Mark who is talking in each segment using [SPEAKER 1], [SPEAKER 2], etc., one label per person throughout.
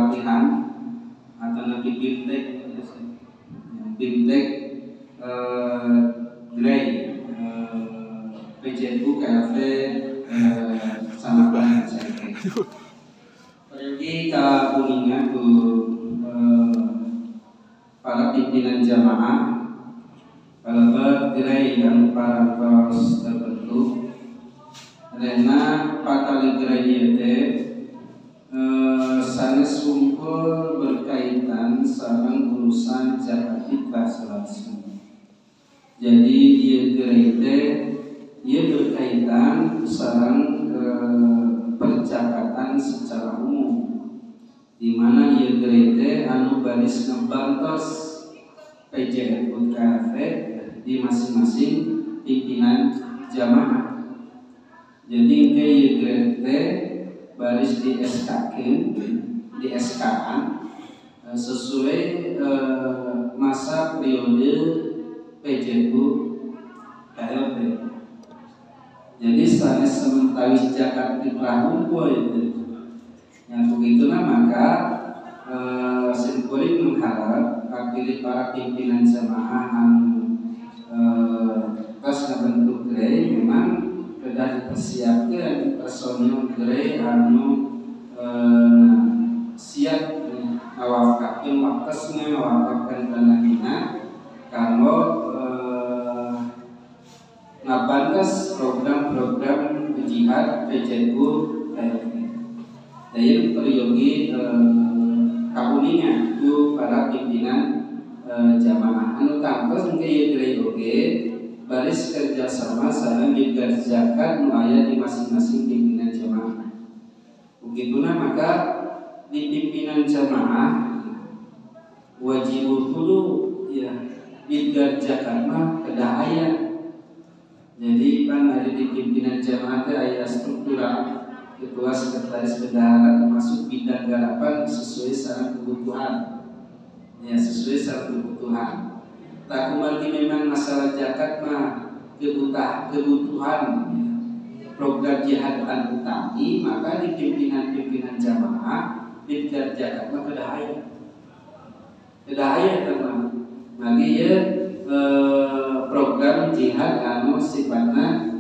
[SPEAKER 1] pelatihan atau nanti bimtek grade PJU KLV sama dengan saya. Pergi ke kuningan ku para pimpinan jamaah kalau bergerai yang para pos terbentuk karena patali gerai itu sanes kumpul berkaitan sama urusan zakat fitrah langsung. Jadi dia gerai dia berkaitan sarang percakapan secara umum, di mana ia gereja anu baris ngebantos PJU KLV di masing-masing pimpinan jamaah. Jadi ia gereja baris di SK-an sesuai masa periode PJU KLV. Jadi sanes sementara zakat fitrah unggul itu. Yang begitulah maka Sempuri mengharap akhirnya para pimpinan jamaah pas bentuk gerai memang sudah dipersiapkan personil gerai anu siap awakakin wakasnya awakakan tanahina kalau ngabantas program-program jihad PJU dari periogi kabuningan itu para pimpinan jamaah anu tangkos mungkin ya oke baris kerjasama sareng migas zakat nu aya di masing-masing pimpinan jamaah. Begitulah maka di pimpinan jamaah wajib dulu ya migas zakat mah kedah aya. Jadi kan ada di pimpinan jamaah itu ada struktural ketua sekretaris bendahara termasuk bidang garapan sesuai sarang kebutuhan. Ya sesuai sarang kebutuhan. Tak kumargi memang masalah zakat mah kebutuhan program jihad utami maka di pimpinan jamaah bidang zakat mah kedahaya teman. Maka ya program jihad anu sifatnya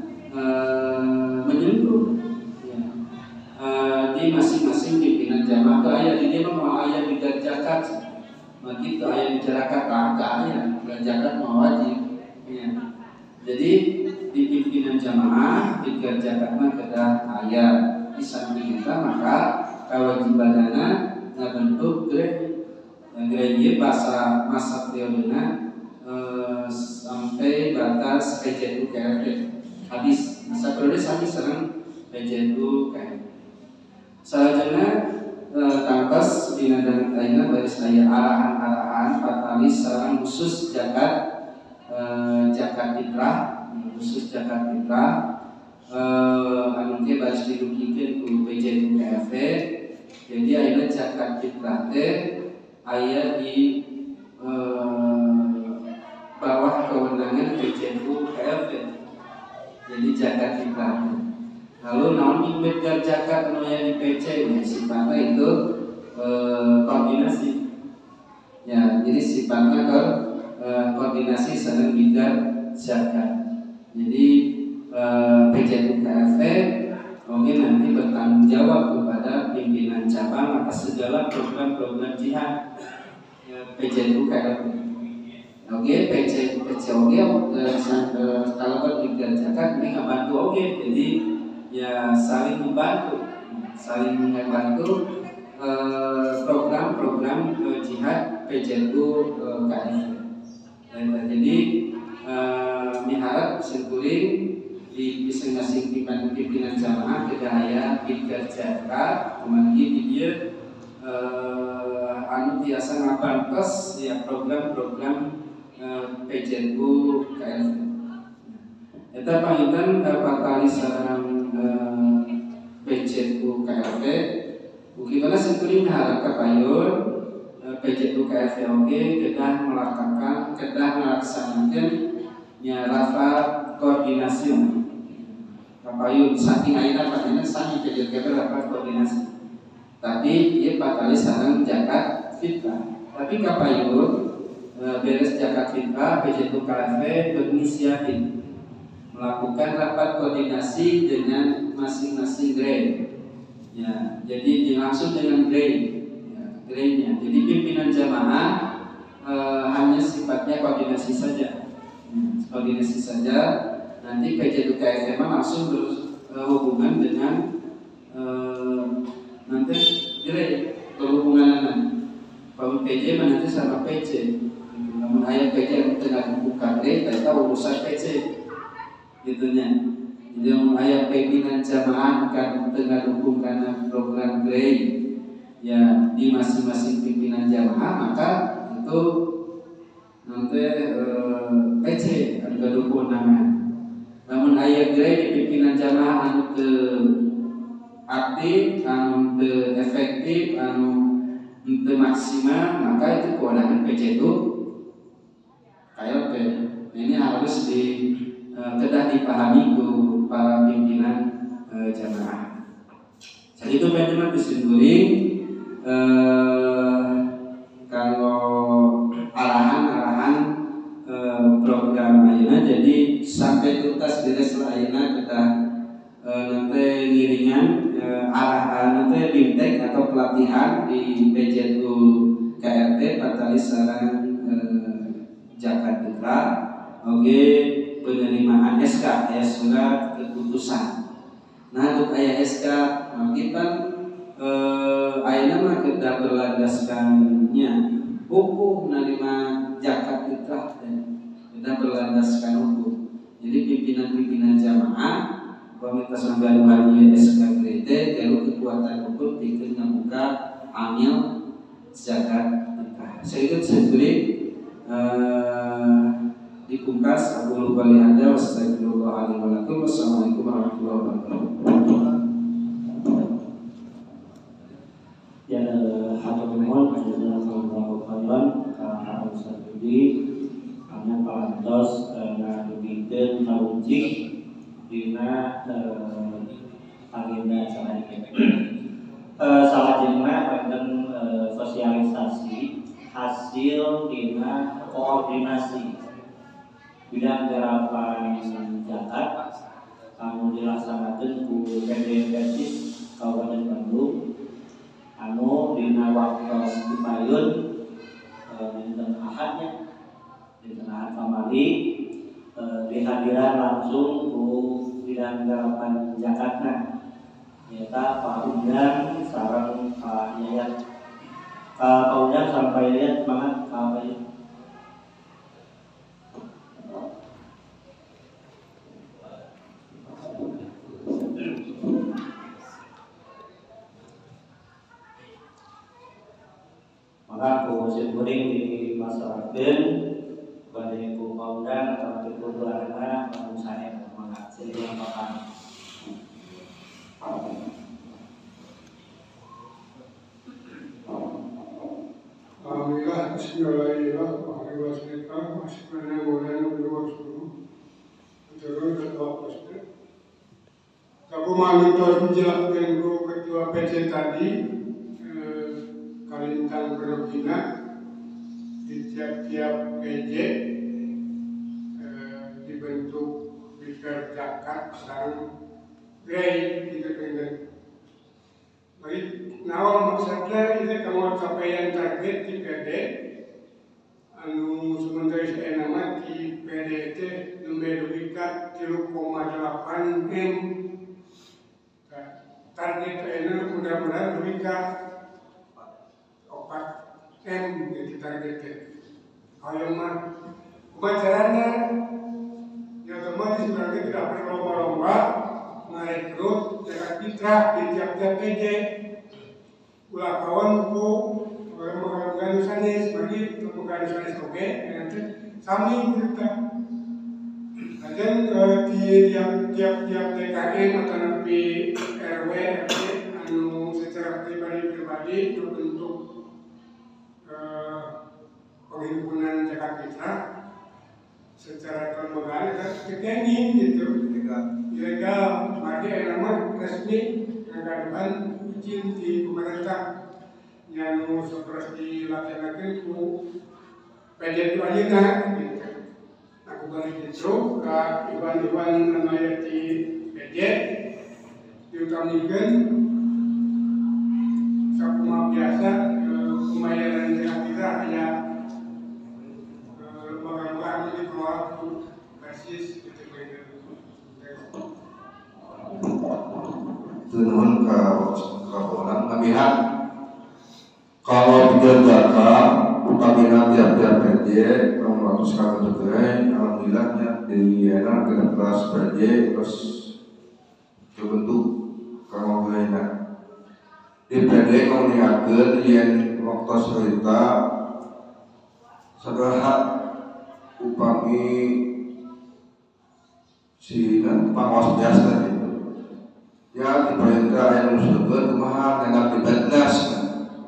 [SPEAKER 1] menyentuh ya. Di masing-masing pimpinan jamaah itu ayat ini mau ayat bidang zakat begitu ayat bicarakan rangka ayat zakat mau wajib ya. Jadi di pimpinan jamaah bidang zakatnya kedah ayat di samping kita maka kewajibanana bentuk gereja masa periodenya sampai batas PJU KLV habis masa periode habis serang PJU KLV. Selanjutnya tangkas di nadang lainnya baris ayat arahan fatalis sarang khusus zakat fitrah khusus zakat fitrah anu ge baris didukikeun ku PJU KLV. Jadi ayeuna zakat fitrah teh aya di bawah kewenangan PJU KLV. Jadi zakat fitrah. Lalu namun imbedgar zakat anu aya di PC ya sifatnya itu koordinasi. Ya, jadi sifatnya koordinasi sareng bidang zakat. Jadi PJU KLV mungkin nanti bertanggung jawab kepada pimpinan cabang atas segala program-program jihad PJU KLV. Oke, PJU kalau berpikir zakat ini ngebantu oke, jadi ya saling membantu program-program jihad PJU KLV. Jadi miharap sekuring di masing-masing pimpinan jamaah kedaya bidang zakat, kemudian dia anu biasa ngabantos ya program-program PJU KLV. Eta pangitan patali sareng PJU KLV. Bagaimana sekuring miharap kapayun PJU KLV oge kedah melaksanakan ya rapat koordinasi kapayun saking ayeuna panjenengan sami PJU KLV rapat koordinasi tapi dia patali sareng zakat fitrah. Tapi kapayun beres zakat fitrah PJ KFW berinisiatif melakukan rapat koordinasi dengan masing-masing grade. Ya, jadi langsung dengan grade, ya, grade-nya. Jadi pimpinan jamaah hanya sifatnya koordinasi saja, koordinasi saja. Nanti PJ KFW langsung berhubungan dengan nanti grade berhubungan kalau PJ nanti sama PC. Namun ayat PJ yang tengah buka grade, kita urusan PC. Gitunya. Jadi ayat pimpinan jamaah akan tengah dukung karena program grade ya di masing-masing pimpinan jamaah, maka itu nanti PC ada dukung nama. Namun ayat grade di pimpinan jamaah anu ke aktif, anu ke efektif, anu ke maksimal, maka itu kewenangan PC itu KLP. Ini harus kedah dipahami ke para pimpinan jamaah. Jadi itu teman-teman disimpuling kalau arahan program ayeuna jadi sampai tuntas beres ayeuna kedah nanti ngiringan arahan nanti bimtek atau pelatihan di PJTU KRT patali sareng zakat fitrah. Oke, penerimaan SK ya surat keputusan. Nah untuk ayah SK kita ayeuna mah kedah berlandaskannya hukum menerima zakat fitrah dan kita berlandaskan hukum. Jadi pimpinan-pimpinan jamaah komunitas pembaruan SK Grete kalau kekuatan hukum bikin membuka amil zakat fitrah. Saya ikut sendiri dipungkas aku lupa lihada wassalamualaikum warahmatullahi wabarakatuh.
[SPEAKER 2] Ya hatur nuhun jazakallahu khairan ka Ustaz Budi anu parantos ngadugikeun taujih dina agenda acara ieu. Salajengna wonten sosialisasi hasil dina koordinasi bidang garapan zakat anu dilaksanakeun ku PD Persis Kabupaten Bandung anu dina waktu dipayun dinten Ahadnya dinten Ahad kamari dihadiran langsung ku bidang garapan zakatna nyata Pak Undang sareng Pak Yayat. Pak Undang sampai lihat banget Pak Yayat. Maka ku simpuling di masyarakat badai ku Undang atau di keluarga langsung saya mengaksir yang bakal.
[SPEAKER 3] Alhamdulillah, bismillahirrahmanirrahim. Masih boleh berdua suruh. Terus berdoa pasti. Aku manut menjelaskan ku ketua PC tadi Kalimantan Berbina di tiap-tiap PJ dibentuk biker zakat sareng grade gitu kan. Baik, naon maksudnya itu kamu capaian target di PD anu sementara saya nama di PD itu numerikat 3,8 M. Target ini mudah-mudahan numerikat 4 M jadi targetnya. Kalau mah pembacarannya ya otomatis berarti tidak berlomba-lomba merekrut zakat fitrah di tiap-tiap PJ. Ulah kawan ku mengajukan sanes bagi mengajukan sanes oke nanti sami kita. Dan di tiap-tiap TKM atau nanti RW RT anu secara pribadi berbentuk penghimpunan zakat fitrah secara kelembagaan kekening gitu ilegal maka nama resmi pengkaduan izin di pemerintah yang seperti dilaksanakan ku PJ itu aja nah gitu. Aku balik itu ke Iwan namanya di PJ diutamakan sakuma biasa pembayaran yang kita hanya lembaga-lembaga ini keluar basis gitu.
[SPEAKER 4] Nuhun ka orang ngamihak kalau bikin data utamina tiap-tiap PJ nomor 100 kali terkait alhamdulillahnya di era kita kelas PJ terus terbentuk kalau lainnya di PJ kalau niageun yang waktu cerita segera upami si pangawas biasa gitu ya diperintah yang musyawarah kumaha nganggap di Badnas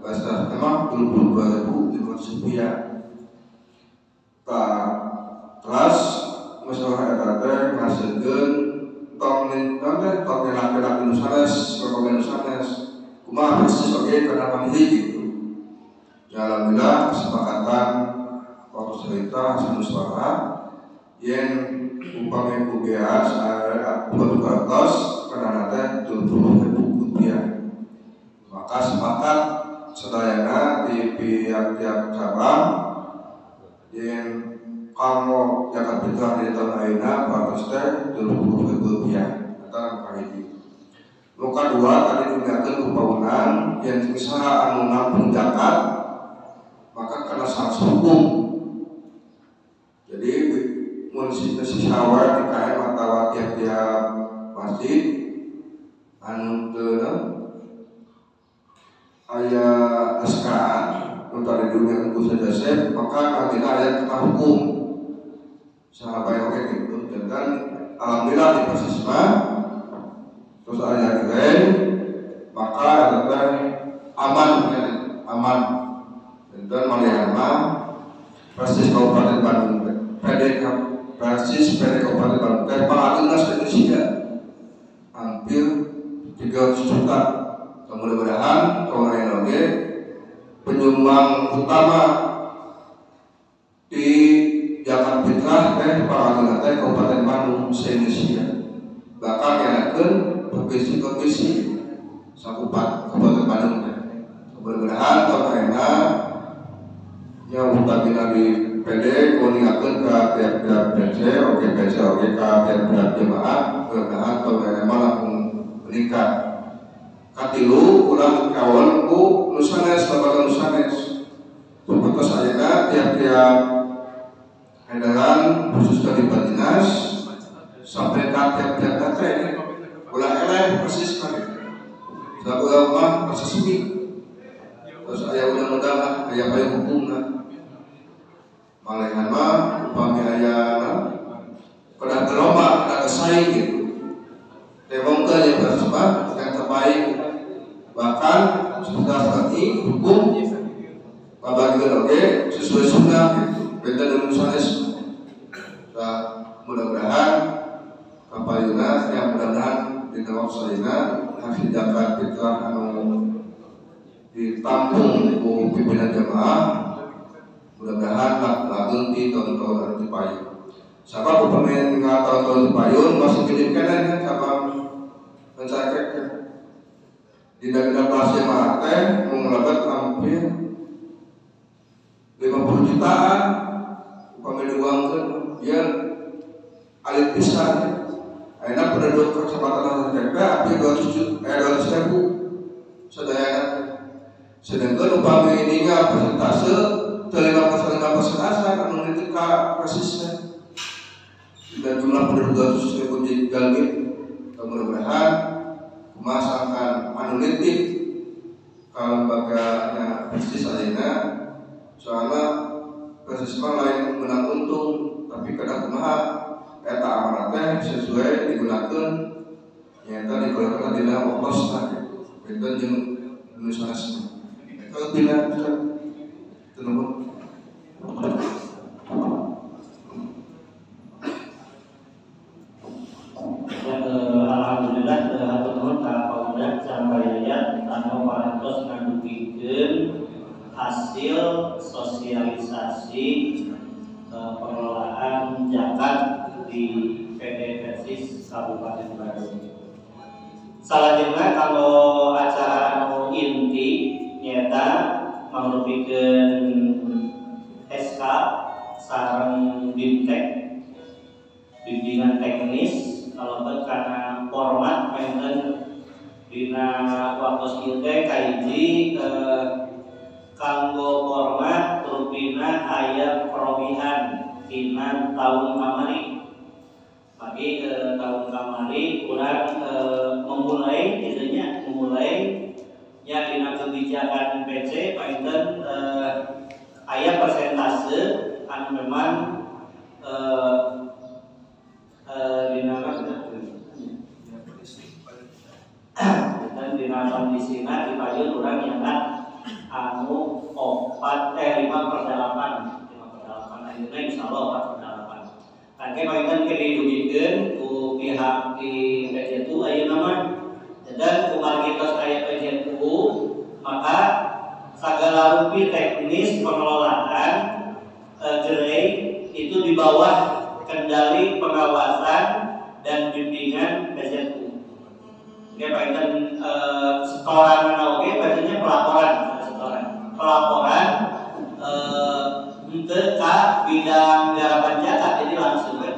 [SPEAKER 4] bahasa memang 22.000 di Konsepia terus masalah eta teh ngasegeun tong ngelak-ngelak nu sanes kekomen sanes kumaha persis oge kana pamilih gitu ya alhamdulillah kesepakatan waktu cerita musyawarah yang upami kubias buat kertas karena ada 20.000 rupiah maka sepakat sedayana di tiap-tiap cabang yang kamu jaga fitrah di tahun ayeuna batas teh 20.000 rupiah kata kahiji nu kadua tadi digunakan kupaunan yang usaha anu nampung zakat maka kena sanksi hukum jadi munisi sisawar di KM atau tiap-tiap masjid anu teu aya SK untuk di dunia itu saja sep maka kita ada kena hukum sahabat oke gitu dan alhamdulillah di Persisma terus ada keren maka ada aman dan Mariama Persis Kabupaten Bandung Persis PD Kabupaten Bandung dan Pangatunas Indonesia hampir 300 juta. Mudah-mudahan tahun ini penyumbang utama di Jakarta Fitrah Pangatunas Kabupaten Bandung se-Indonesia. Bahkan yang akan provinsi-provinsi Kabupaten Bandung. Mudah-mudahan tahun ini yang utamina di PD koningakeun ka tiap-tiap PC, oke ka tiap-tiap jemaah, mudah-mudahan tahun ini langsung meningkat. Katilu ulang kawan ku nusanes lembaga nusanes. Seperti ayeuna tiap-tiap edaran khusus dari Dinas sampai ka tiap-tiap data ini ulang eleh persis kan. Sabulah mah persis ini. Terus aya undang-undang aya payung hukumna. Malehan mah upami aya pada terlomba, pada kesaing gitu. Temongkeun yang bersebab yang terbaik. Bahkan sudah seperti hukum pabagieun oge sesuai sunnah gitu. Beda dengan sanes. Nah, mudah-mudahan kapayuna yang mudah-mudahan di dalam salina hasil zakat fitrah anu ditampung ku pimpinan jamaah mudah-mudahan langsung di tahun-tahun anu dipayun. Sabab upami tahun-tahun dipayun masih kirim kene kan sabab mencakek di dalam kelas jemaah teh mengelabat hampir 50 jutaan upami diuangkeun ya alit pisan. Ayeuna penduduk Kecamatan TP hampir 200.000 sadayana. Sedangkan upami ininya persentase 5% asal anu itu ka persisnya dan jumlah penduduk 200.000 galbit mudah-mudahan memasangkan anu nitik ke lembaganya persis ayeuna soalnya persis mah lain menang untung tapi kadang kumaha eta amanat teh sesuai digunakeun nyaeta digunakeun dina waktos teh eta jeung nusanes kalau tidak tentu
[SPEAKER 2] alhamdulillah hatur nuhun ka Pak Uda sampai ya anu parantos ngadugikeun hasil sosialisasi pengelolaan zakat di PD Persis Kabupaten Bandung. Selanjutnya kalau acara anu inti nyata mangrupikeun SK sareng BIMTEK bimbingan teknis kalau karena format menten dina waktu ieu teh kahiji kanggo format rupina aya perobihan tina tahun kamari. Bagi tahun kamari kurang memulai nya dina kebijakan PC painten aya persentase anu memang dan dina kondisina dipayun urang nyatat anu 5/8 ayeuna insyaallah 4/8 kan painten didugikeun ku pihak di PJTU ayeuna mah dan kumaha kitos aya PJTU maka sagala rupi teknis pengelolaan gerai itu di bawah kendali pengawasan dan bimbingan PJTU. Oke, painten setoran oke, paintennya pelaporan untuk ke bidang garapan zakat jadi langsung ke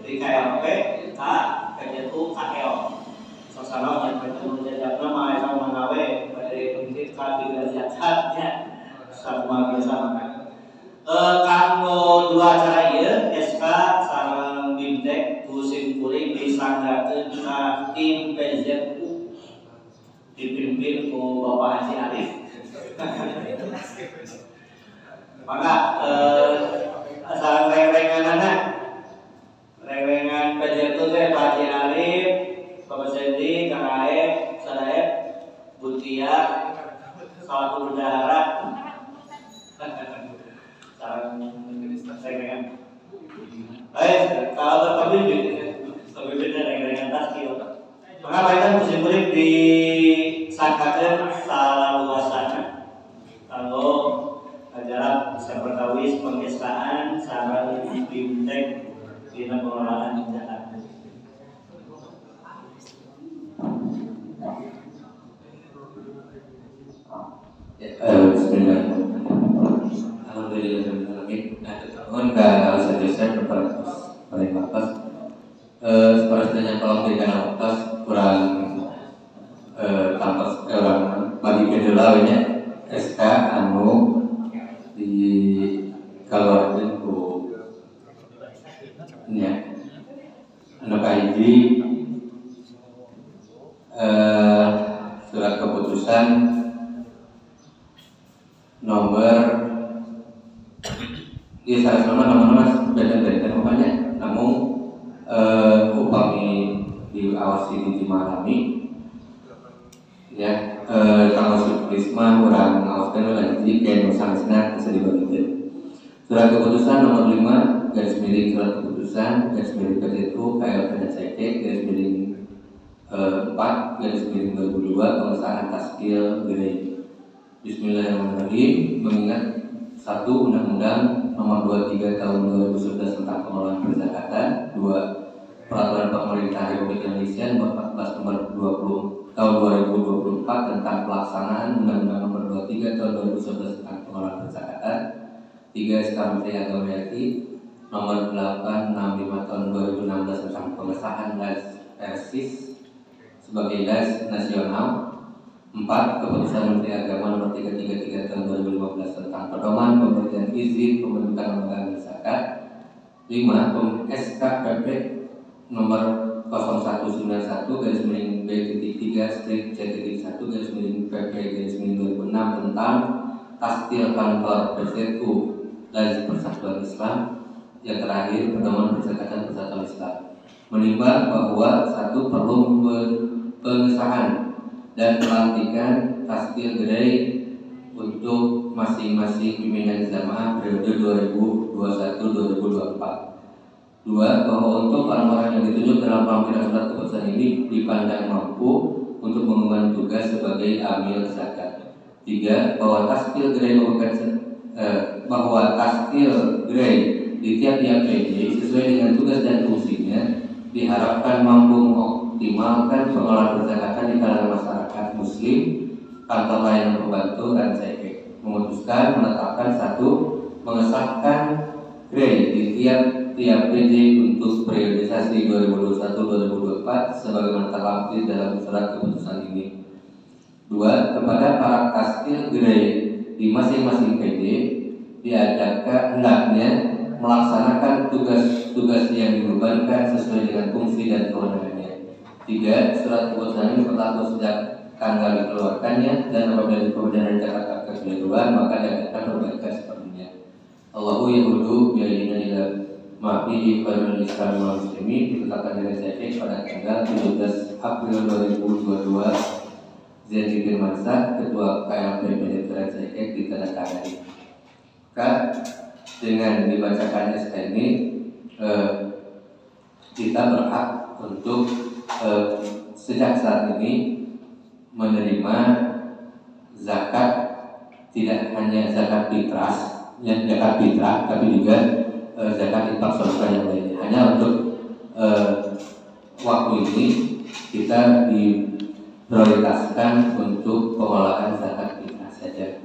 [SPEAKER 2] KLP ke PJTU KL. Sosana yang painten jajakna mah eta manawe dari pendidik ka bidang zakatnya sama biasa makan. Kanggo dua acara ieu SK sareng BIMTEK kusim kuring disanggakeun ka tim PJTU dipimpin ku Bapak Haji Arif. Maka sareng reng-renganana reng-rengan PJTU teh Pak Haji Arif, Bapak Sendi, Kang Aep, Sadaep, Butia, selaku bendahara. Kalau pemimpin reng-rengan taskil, maka painten musim kuring disangkakeun salaluasana kanggo ajaran bisa perkawis pengestaan sareng BIMTEK dina pengelolaan zakat.
[SPEAKER 1] Sepertinya kalau berikan atas kurang orang bagi kedulawanya SK anu di keluarkan ku ya anu kahiji surat keputusan nomor di saat nomor beda-beda namanya namun upami diawasi di Marami ya kalau Sukrisma kurang ngawaskan lagi kayak misalnya bisa dibagikan surat keputusan nomor 5 garis miring surat keputusan garis miring PJTU KLPDCK garis miring 4 garis miring 2002 pengesahan taskil gerai. Bismillahirrahmanirrahim. Mengingat 1 Undang-Undang Nomor 23 Tahun 2011 tentang pengelolaan perzakatan, 2 Peraturan Pemerintah Republik Indonesia Nomor 14 Nomor 20 Tahun 2024 tentang pelaksanaan Undang-Undang Nomor 23 Tahun 2011 tentang pengelolaan perzakatan, 3 SK Menteri Agama RI Nomor 865 Tahun 2016 tentang pengesahan LAS Persis sebagai LAS nasional, 4 Keputusan Menteri Agama Nomor 333 Tahun 2015 tentang pedoman pemberian izin pembentukan lembaga zakat, 5 SK PP Nomor 0191 garis miring B.3/C.1 garis miring PP garis miring 2006 tentang taskil kantor PJTU Lazim Persatuan Islam. Yang terakhir pedoman perzakatan Persatuan Islam menimbang bahwa 1 perlu pengesahan dan pelantikan taskil gerai untuk masing-masing pimpinan jamaah periode 2021-2024. 2. Bahwa untuk orang-orang yang ditunjuk dalam panggilan surat keputusan ini dipandang mampu
[SPEAKER 5] untuk mengemban tugas sebagai amil zakat. 3. Bahwa tasqil grade di tiap-tiap PJ sesuai dengan tugas dan fungsinya diharapkan mampu mengoptimalkan pengelolaan perzakatan di kalangan masyarakat muslim. Kantor layanan pembantu dan CK memutuskan menetapkan mengesahkan grade di tiap PJ untuk periodisasi 2021-2024 sebagaimana terlampir dalam surat keputusan ini. 2. Kepada para tasqil grade di masing-masing PJ diajarkan hendaknya melaksanakan tugas-tugas yang dibebankan sesuai dengan fungsi dan kewenangannya. 3. Surat keputusan ini berlaku sejak tanggal dikeluarkannya dan apabila kemudian Jakarta keduluan maka diajarkan perbaikan sepertinya. Allahu yahudu biayina ila ma'fihi qadrul islam wal muslimin ditetapkan oleh Syekh pada tanggal 17 April 2022. Zaini Firmansyah, Ketua KLP Pendidikan Syekh ditandatangani. Dengan dibacakan SK ini kita berhak untuk sejak saat ini menerima zakat, tidak hanya zakat fitrah, tapi juga zakat infak sedekah yang lainnya. Hanya untuk waktu ini kita diprioritaskan untuk pengelolaan zakat fitrah saja.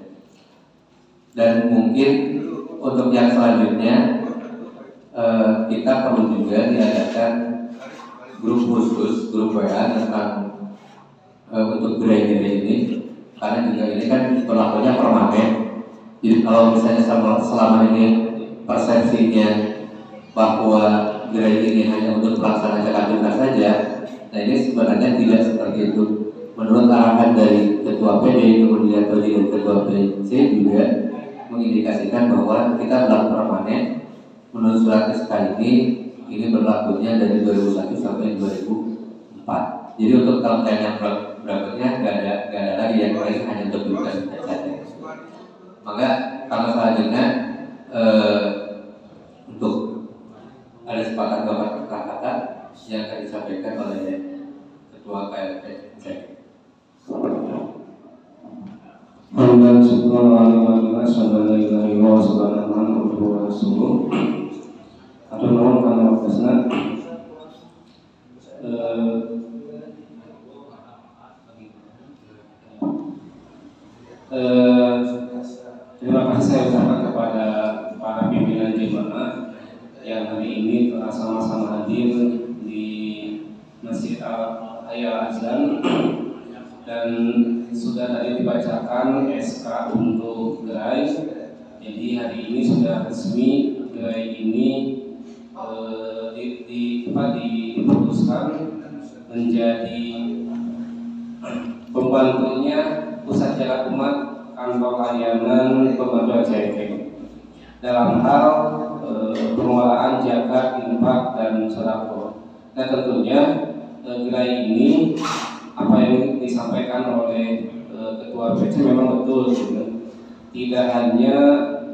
[SPEAKER 5] Dan mungkin untuk yang selanjutnya kita perlu juga diadakan grup khusus, grup WA tentang untuk grade ini, karena juga ini kan berlakunya permanen. Jadi kalau misalnya selama ini persepsinya bahwa grade ini hanya untuk pelaksanaan zakat fitrah saja, nah ini sebenarnya tidak seperti itu. Menurut arahan dari Ketua PD, kemudian dari Ketua PC juga mengindikasikan bahwa kita berlaku permanen. Menurut surat SK ini berlakunya dari 2001 sampai 2004. Jadi untuk tahun-tahun yang berikutnya nggak ada lagi yang lain, hanya untuk tugas saja. Maka kalau selanjutnya untuk ada sepakat beberapa kata yang akan disampaikan oleh Ketua KLP.
[SPEAKER 1] Hamdan syukran wa sallallahu wa sallam wa rasulullah. Atur nuhun kana waktuna. Terima kasih saya ucapkan kepada para pimpinan jemaah yang hari ini telah sama-sama hadir di Masjid Al-Hayal Azlan dan sudah tadi dibacakan SK untuk gerai. Jadi hari ini sudah resmi gerai ini diputuskan menjadi pembantunya Pusat Jagat Umat Kantor Layanan Pembantu CK dalam hal pengelolaan zakat, infak dan sedekah. Nah tentunya gerai ini apa yang disampaikan oleh Ketua PC memang betul, gitu. Tidak hanya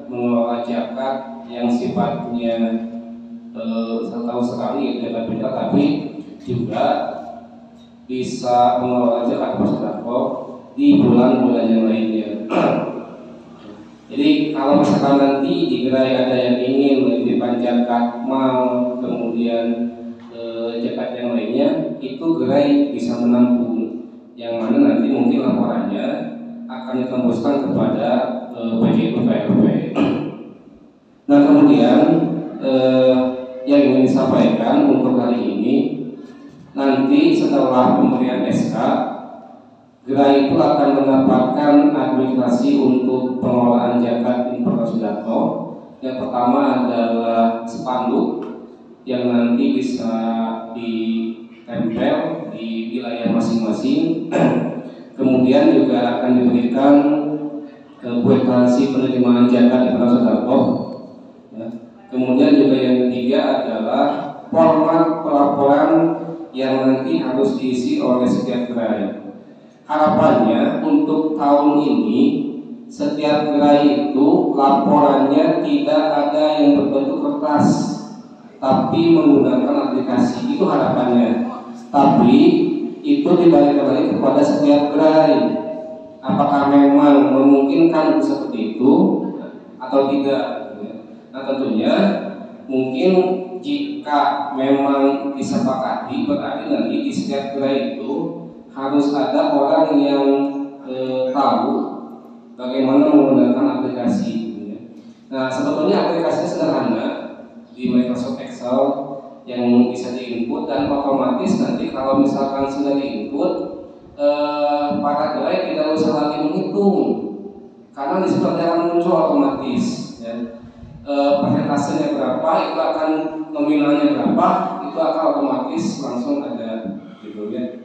[SPEAKER 1] mengelola zakat yang sifatnya setahu sekali zakat fitrah, tapi juga bisa mengelola zakat sedekah di bulan-bulan yang lainnya. Jadi kalau misalkan nanti di gerai ada yang ingin menitipkan zakat mal, kemudian zakat yang lainnya, itu gerai bisa menampung, yang mana nanti mungkin laporannya akan ditembuskan kepada PJP. Nah kemudian yang ingin disampaikan untuk hari ini, nanti setelah pemberian SK, gerai itu akan mendapatkan administrasi untuk pengelolaan zakat infak sedekah. Yang pertama adalah spanduk yang nanti bisa ditempel di wilayah masing-masing. Kemudian juga akan diberikan kwitansi penerimaan zakat infak sedekah. Kemudian juga yang ketiga adalah format pelaporan yang nanti harus diisi oleh setiap gerai. Harapannya untuk tahun ini setiap gerai itu laporannya tidak ada yang berbentuk kertas, tapi menggunakan aplikasi. Itu harapannya. Tapi itu dibalik kembali kepada setiap gerai. Apakah memang memungkinkan seperti itu atau tidak? Nah tentunya mungkin jika memang disepakati berarti nanti di setiap gerai itu harus ada orang yang tahu bagaimana menggunakan aplikasi. Nah sebetulnya aplikasinya sederhana di Microsoft Excel yang bisa diinput dan otomatis nanti kalau misalkan sudah diinput para gerai tidak usah lagi menghitung karena di situ akan muncul otomatis ya. Persentasenya berapa itu akan nominalnya berapa itu akan otomatis langsung ada gitu ya.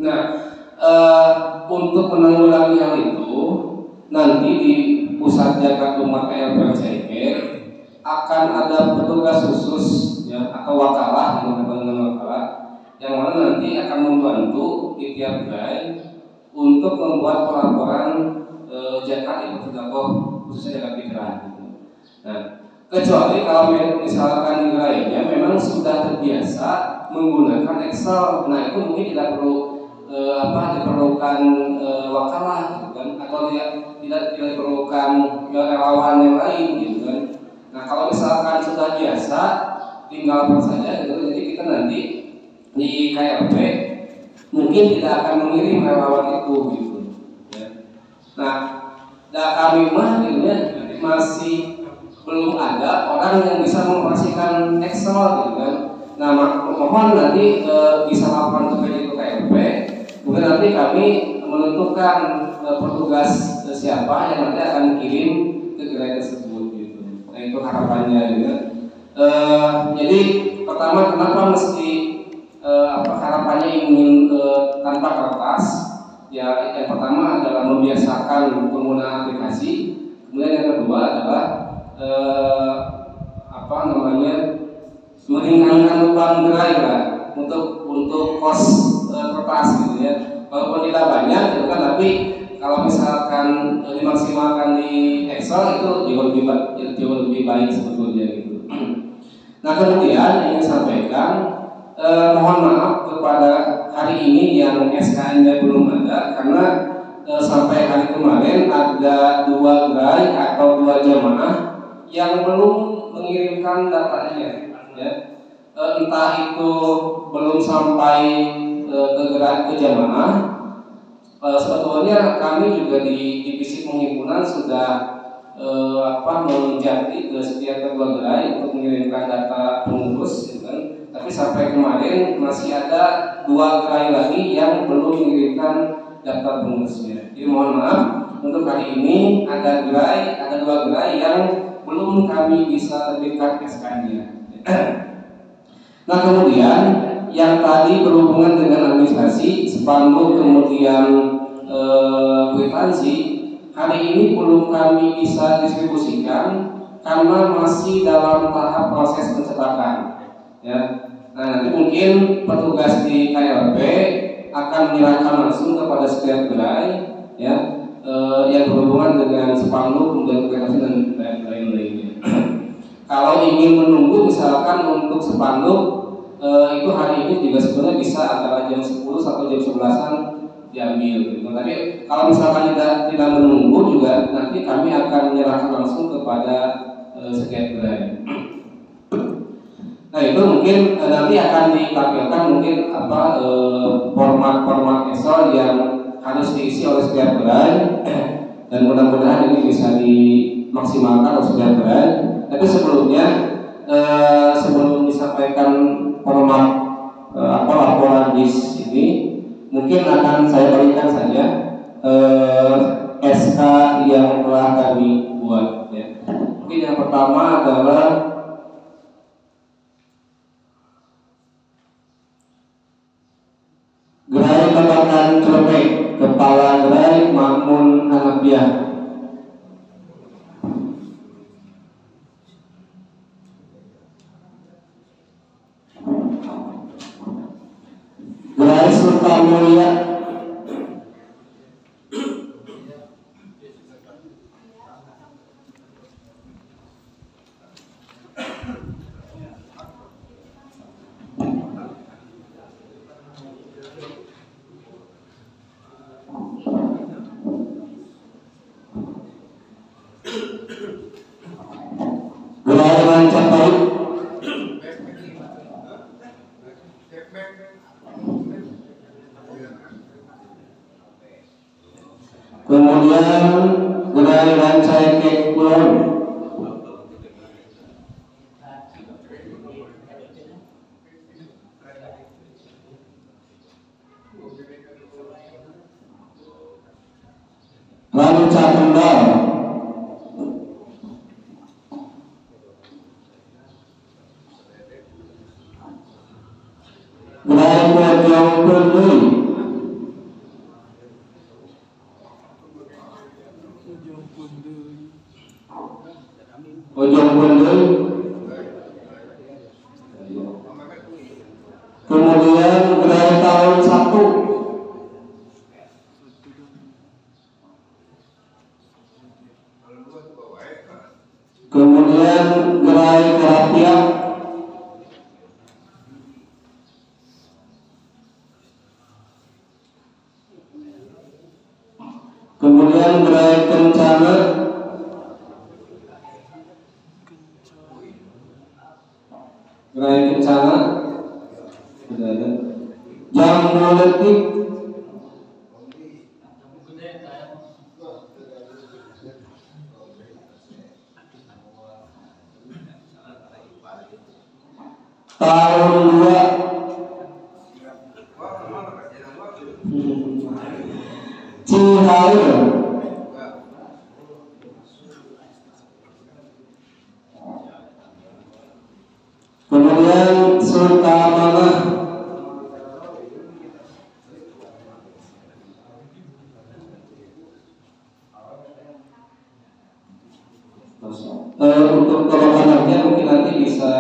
[SPEAKER 1] Nah untuk menanggulangi hal itu nanti di pusat jaga umat LPCIP akan ada petugas khusus ya atau wakalah dengan wakalah yang mana nanti akan membantu di tiap gerai untuk membuat pelaporan zakat ibu sedekah khususnya zakat fitrah. Nah, kecuali kalau misalkan di gerainya memang sudah terbiasa menggunakan Excel, nah itu mungkin tidak perlu diperlukan wakalah gitu kan, atau tidak diperlukan relawan yang lain gitu kan. Nah kalau misalkan sudah biasa tinggal saja gitu, jadi kita nanti di KRP mungkin tidak akan mengirim relawan itu gitu ya. Nah kami mah gitu ya, masih belum ada orang yang bisa mengoperasikan Excel gitu kan. Nah mohon nanti bisa laporan ke KRP, kemudian nanti kami menentukan petugas siapa yang nanti akan kirim ke gerai tersebut gitu. Nah itu harapannya gitu. Jadi pertama kenapa mesti harapannya ingin tanpa kertas ya, yang pertama adalah membiasakan penggunaan aplikasi, kemudian yang kedua adalah meringankan beban gerai lah untuk kos kertas gitu ya, walaupun tidak banyak gitu kan, tapi kalau misalkan dimaksimalkan di Excel itu jauh lebih baik sebetulnya gitu. Nah kemudian ingin sampaikan mohon maaf kepada hari ini yang SKN-nya belum ada karena sampai hari kemarin ada 2 gerai atau 2 jamaah yang belum mengirimkan datanya ya. Entah itu belum sampai ke jamaah. Sebetulnya kami juga di divisi penghimpunan sudah menjadi ke setiap kedua gerai untuk mengirimkan data pengurus gitu kan. Tapi sampai kemarin masih ada 2 gerai lagi yang belum mengirimkan daftar pengurusnya. Jadi mohon maaf untuk hari ini ada 2 gerai yang belum kami bisa terbitkan SK-nya. Nah kemudian yang tadi berhubungan dengan administrasi, spanduk kemudian kwitansi, hari ini belum kami bisa distribusikan karena masih dalam tahap proses pencetakan. Ya. Nah nanti mungkin petugas di KLP akan menyerahkan langsung kepada setiap gerai ya, yang berhubungan dengan spanduk kemudian kwitansi dan lain-lainnya. Kalau ingin menunggu misalkan untuk spanduk itu hari ini juga sebenarnya bisa antara jam 10 sampai jam 11-an diambil gitu. Tapi kalau misalkan tidak menunggu juga nanti kami akan menyerahkan langsung kepada setiap gerai. Nah itu mungkin nanti akan ditampilkan mungkin format Excel yang harus diisi oleh setiap gerai dan mudah-mudahan ini bisa dimaksimalkan oleh setiap gerai. Tapi sebelumnya sebelum disampaikan format laporan di sini, mungkin akan saya berikan saja SK yang telah kami buat. Ya. Mungkin yang pertama adalah Gerai Babakan Cilepek, Kepala Gerai Makmun Hanafiah. Gerai Sukamulya,
[SPEAKER 5] Kemudian gerai rancai kek kulon. Lalu Cakendal, gerai Pojong Pendui, Pojong Pendui. Kemudian gerai Tahun 1. Kemudian gerai Kerapiak. Kemudian gerai Kencana. Gerai Kencana. Sudah ada. Jam 2 detik. Tahun 2. Cihaur. Kemudian Sultamana. Untuk kelompoknya mungkin nanti bisa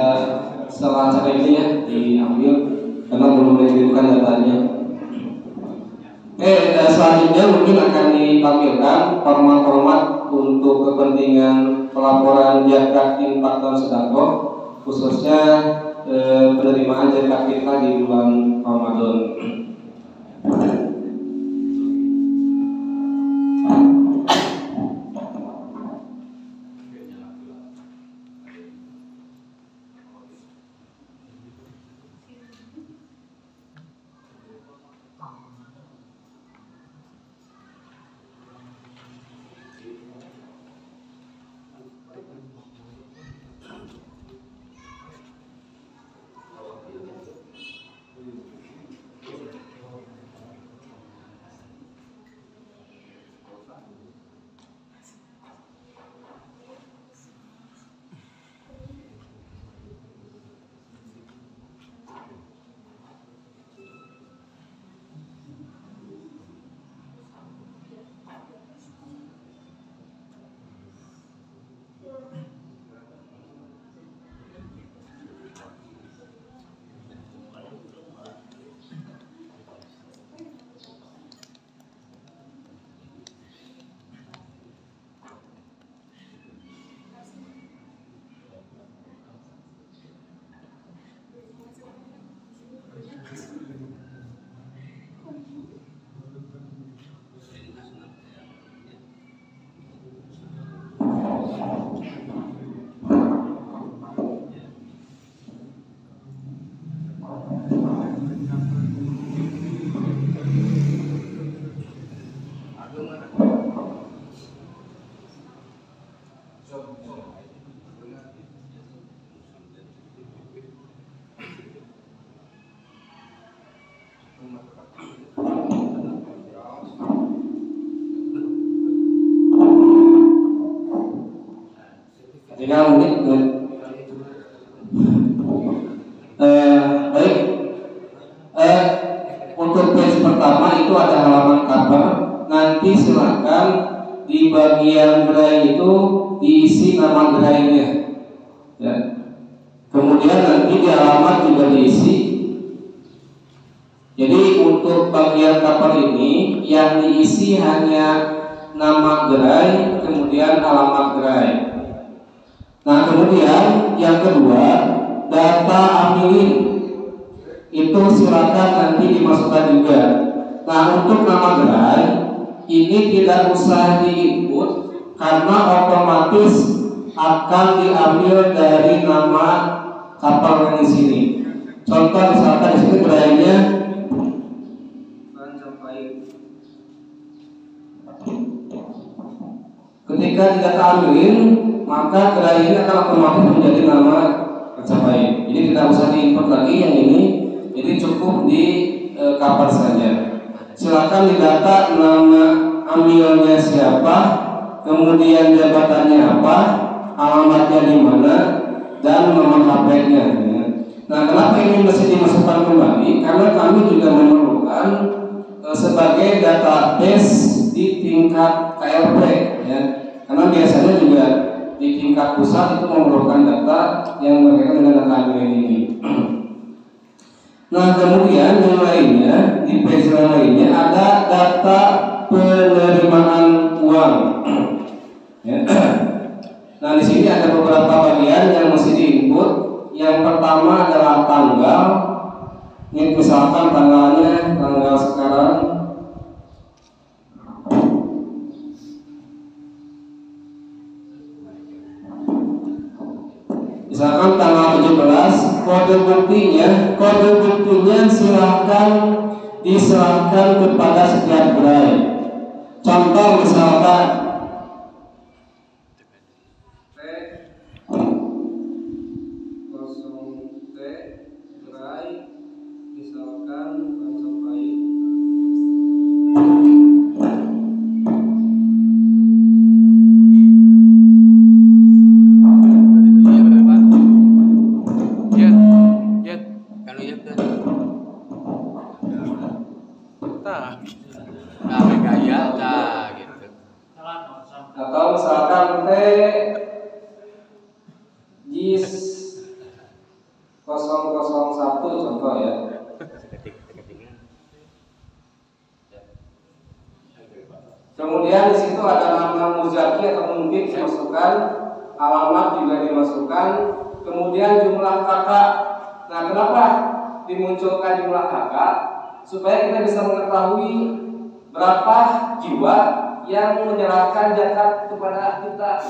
[SPEAKER 5] setelah acara ini ya diambil karena belum menunjukkan datanya. Selanjutnya mungkin akan ditampilkan format-format untuk kepentingan pelaporan zakat infak dan sedekah, khususnya penerimaan zakat kita di bulan Ramadan. Tinggal menit. Baik. Untuk page pertama itu ada halaman cover. Nanti silakan di bagian gerai itu diisi nama gerainya. Ya. Kemudian nanti di alamat juga diisi. Jadi untuk bagian cover ini yang diisi hanya nama gerai, kemudian alamat gerai. Nah, kemudian yang kedua, data amilin itu silakan nanti dimasukkan juga. Nah, untuk nama gerai ini tidak usah diinput karena otomatis akan diambil dari nama kapal yang di sini. Contoh misalkan di sini gerainya Rancampai.
[SPEAKER 1] Ketika tidak ta'amilin, maka gerai ini akan otomatis menjadi nama tercapai. Jadi tidak usah diimport lagi yang ini, jadi cukup di cover saja. Silakan didata nama amilnya siapa, kemudian jabatannya apa, alamatnya di mana, dan nomor HP-nya. Nah, kenapa ini mesti dimasukkan kembali? Karena kami juga memerlukan sebagai database di tingkat KLP, ya. Karena biasanya juga di tingkat pusat itu memerlukan data yang berkaitan dengan data amil ini. Nah, kemudian yang lainnya di page lainnya ada data penerimaan uang. Ya. Nah, di sini ada beberapa bagian yang mesti diinput. Yang pertama adalah tanggal. Ini misalkan tanggalnya tanggal sekarang. Misalkan tanggal 17, kode buktinya silahkan diserahkan kepada setiap gerai. Contoh misalkan T0T gerai misalkan sampai atau misalkan T JIS 001 contoh ya. Kemudian di situ ada nama Muzaki atau mungkin dimasukkan, alamat juga dimasukkan, kemudian jumlah kakak. Nah, kenapa dimunculkan jumlah kakak? Supaya kita bisa mengetahui berapa jiwa yang menyerahkan zakat kepada kita.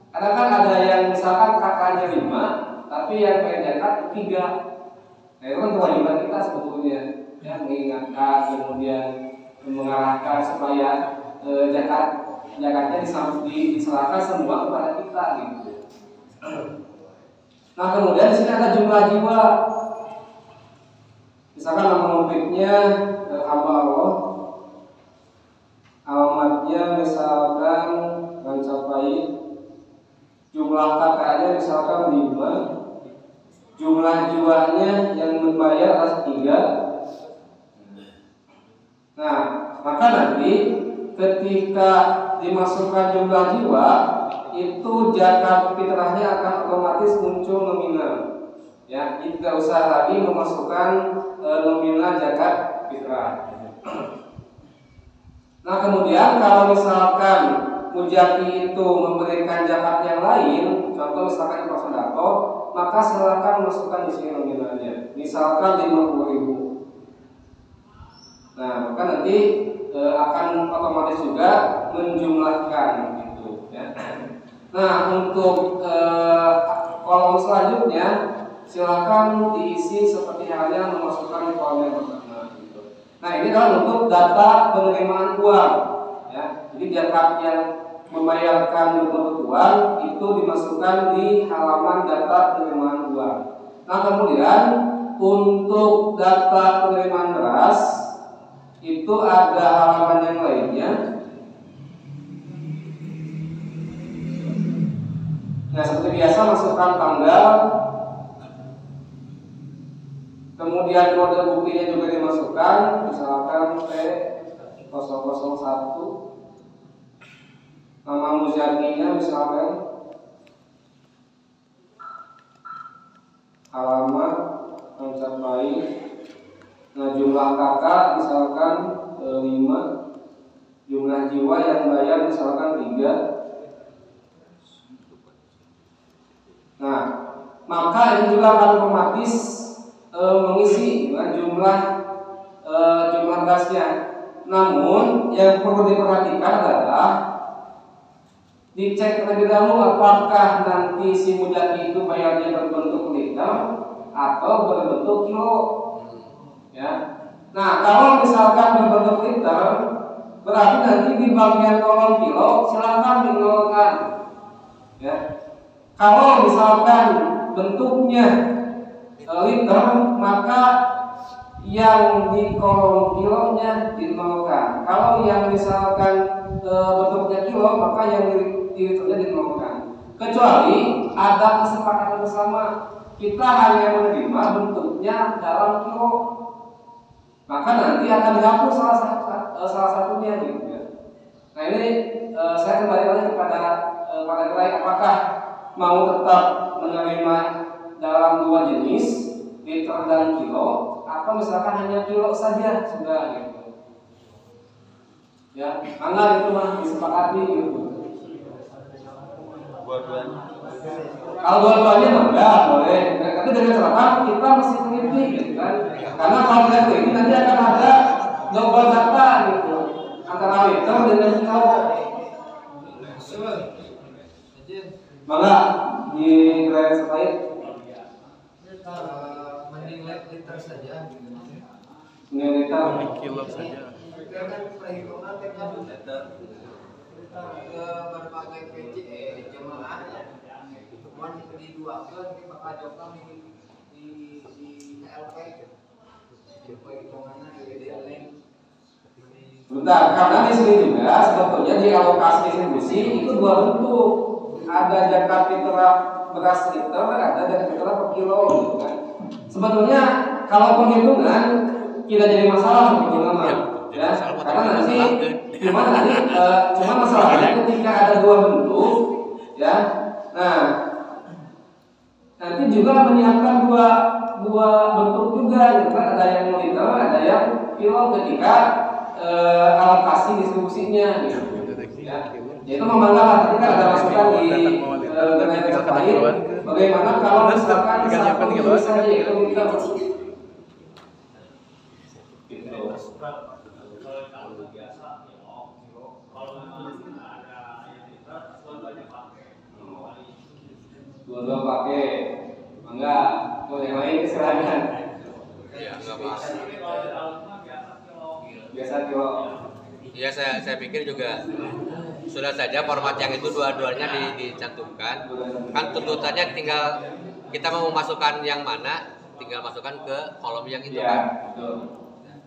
[SPEAKER 1] Karena kan ada yang misalkan kakaknya 5, tapi yang bayar zakat 3. Nah, itu kan kewajiban kita sebetulnya, ya, mengingatkan, kemudian mengarahkan supaya zakatnya diserahkan semua kepada kita gitu. Nah, kemudian di sini ada jumlah jiwa. Misalkan nama mobilnya hamba Allah, alamatnya misalkan mencapai, jumlah kakaknya misalkan 5, jumlah jiwanya yang membayar adalah 3. Nah, maka nanti ketika dimasukkan jumlah jiwa, itu zakat fitrahnya akan otomatis muncul nominal. Ya, tidak usah lagi memasukkan nominal zakat fitrah. Nah, kemudian kalau misalkan mujaki itu memberikan zakat yang lain, contoh misalkan di sodako, maka silakan masukkan di sini nominalnya. Misalkan 50.000. Nah, maka nanti akan otomatis juga menjumlahkan gitu ya. Nah, untuk kolom selanjutnya silakan diisi seperti halnya memasukkan di kolom yang pertama gitu. Nah, ini adalah untuk data penerimaan uang ya. Jadi zakat yang membayarkan bentuk uang itu dimasukkan di halaman data penerimaan uang. Nah, kemudian untuk data penerimaan beras itu ada halaman yang lainnya. Nah, seperti biasa masukkan tanggal, kemudian kode buktinya juga dimasukkan, misalkan P001, nama muzakinya misalkan, alamat mencapai. Nah, jumlah kakak misalkan 5, jumlah jiwa yang bayar misalkan 3. Nah, maka ini juga akan otomatis mengisi dengan jumlah gasnya. Namun yang perlu diperhatikan adalah dicek terlebih dahulu apakah nanti si mujaki itu bayarnya berbentuk liter atau berbentuk kilo. Ya. Nah, kalau misalkan berbentuk liter, berarti nanti di bagian kolom kilo silakan dinolkan. Ya. Kalau misalkan bentuknya liter, maka yang di kolom kilonya dinolkan. Kalau yang misalkan bentuknya kilo, maka yang di liternya dinolkan. Kecuali ada kesepakatan bersama, kita hanya menerima bentuknya dalam kilo, maka nanti akan dihapus salah satunya gitu ya. Nah ini saya kembali lagi kepada para nilai, apakah mau tetap menerima dalam dua jenis liter dan kilo, atau misalkan hanya kilo saja sudah gitu ya. Mangga itu mah disepakati gitu. Kalau dua-duanya enggak boleh, tapi dengan catatan kita mesti teliti gitu kan. Karena kalau tidak teliti nanti akan ada double data gitu antara liter dengan kilo. Maka di grade terkait
[SPEAKER 6] mending liter saja gitu.
[SPEAKER 1] liter
[SPEAKER 7] kilo saja.
[SPEAKER 6] Kan perhitungan kan liter ke berbagai PC jemaah cuman diduakan di bakal jokang di LP perhitungannya di link.
[SPEAKER 1] Bentar, karena di sini juga sebetulnya di alokasi distribusi itu dua bentuk. Ada zakat fitrah beras liter, ada zakat fitrah per kilo gitu kan. Sebetulnya kalau penghitungan tidak jadi masalah sebetulnya mah. Ya, karena nanti cuma masalahnya ketika ada dua bentuk ya. Nah, nanti juga menyiapkan dua bentuk juga gitu kan, ada yang liter, ada yang kilo ketika alokasi distribusinya gitu. Ya. Yaitu memanglah ketika ada masukan di negara lain, bagaimana kalau misalkan satu jenis saja itu kita dua pakai, enggak, kalau yang lain silakan.
[SPEAKER 5] Ya, enggak apa.
[SPEAKER 1] Biasa kilo.
[SPEAKER 5] Iya, saya pikir juga sudah saja format yang itu dua-duanya dicantumkan. Kan tuntutannya tinggal kita mau memasukkan yang mana, tinggal masukkan ke kolom yang itu kan.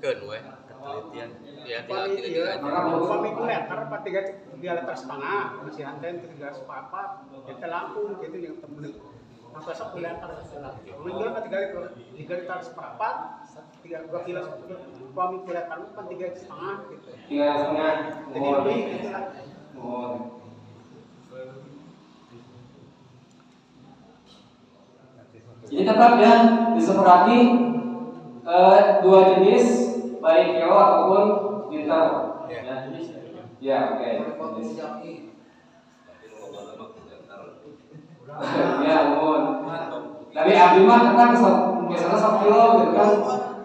[SPEAKER 5] Keun we. Ketelitian. Ya, tinggal aja.
[SPEAKER 3] Pamikuleter 3 liter setengah, masih hanten 3 sepapat, kita lampung gitu yang temen. Maka 10 liter setelah. Minggu 3 liter sepapat, 2 kilo. Pamikuleter kan 3 setengah gitu.
[SPEAKER 1] 3 setengah.
[SPEAKER 3] Jadi lebih gitu.
[SPEAKER 1] Jadi tetap ya disepakati dua jenis baik kilo ataupun liter. Ya, oke. Ya, mohon. Tapi abdi mah kan biasanya 1 kilo gitu kan.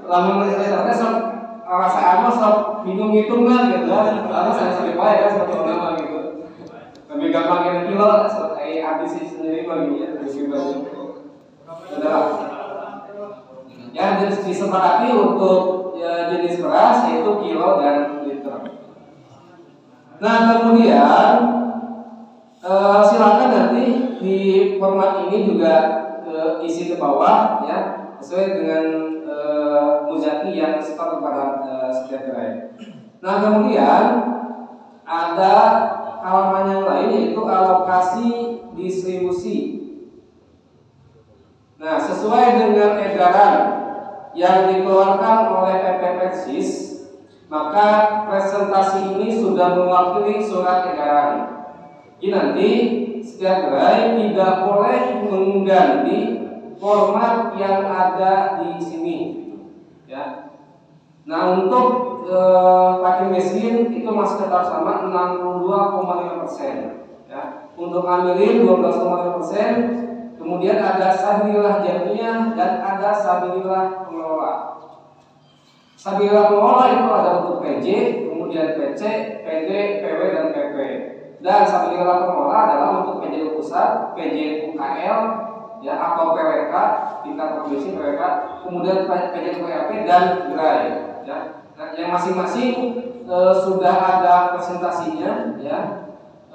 [SPEAKER 1] Lamun ternyata rasa anu sok hitung-hitung kan gitu kan. Lalu saya sering bae kan seperti nama gitu. Lebih gampang yang kilo seperti abdi sendiri baginya lebih banyak. Sudah. Ya, disepakati untuk jenis beras yaitu kilo dan liter. Nah, kemudian silakan nanti di format ini juga isi ke bawah ya, sesuai dengan muzaki yang setor kepada setiap gerai. Nah, kemudian ada halaman yang lain yaitu alokasi distribusi. Nah, sesuai dengan edaran yang dikeluarkan oleh PP Persis, maka presentasi ini sudah mewakili surat edaran. Jadi nanti setiap gerai tidak boleh mengganti format yang ada di sini, ya. Nah, untuk packing mesin itu masih tetap sama 62,5%, ya. Untuk amilin 12,5%. Kemudian ada sabilillah jamiah dan ada sabilillah pengelola. Sabilillah pengelola itu ada untuk PJ, kemudian PC, PD, PW dan PP. Dan sabilillah pengelola adalah untuk PJ pusat, PJ UKL, ya atau PWK, tingkat provinsi PWK, kemudian PJ PLP dan gerai, ya. Nah, yang masing-masing sudah ada presentasinya ya.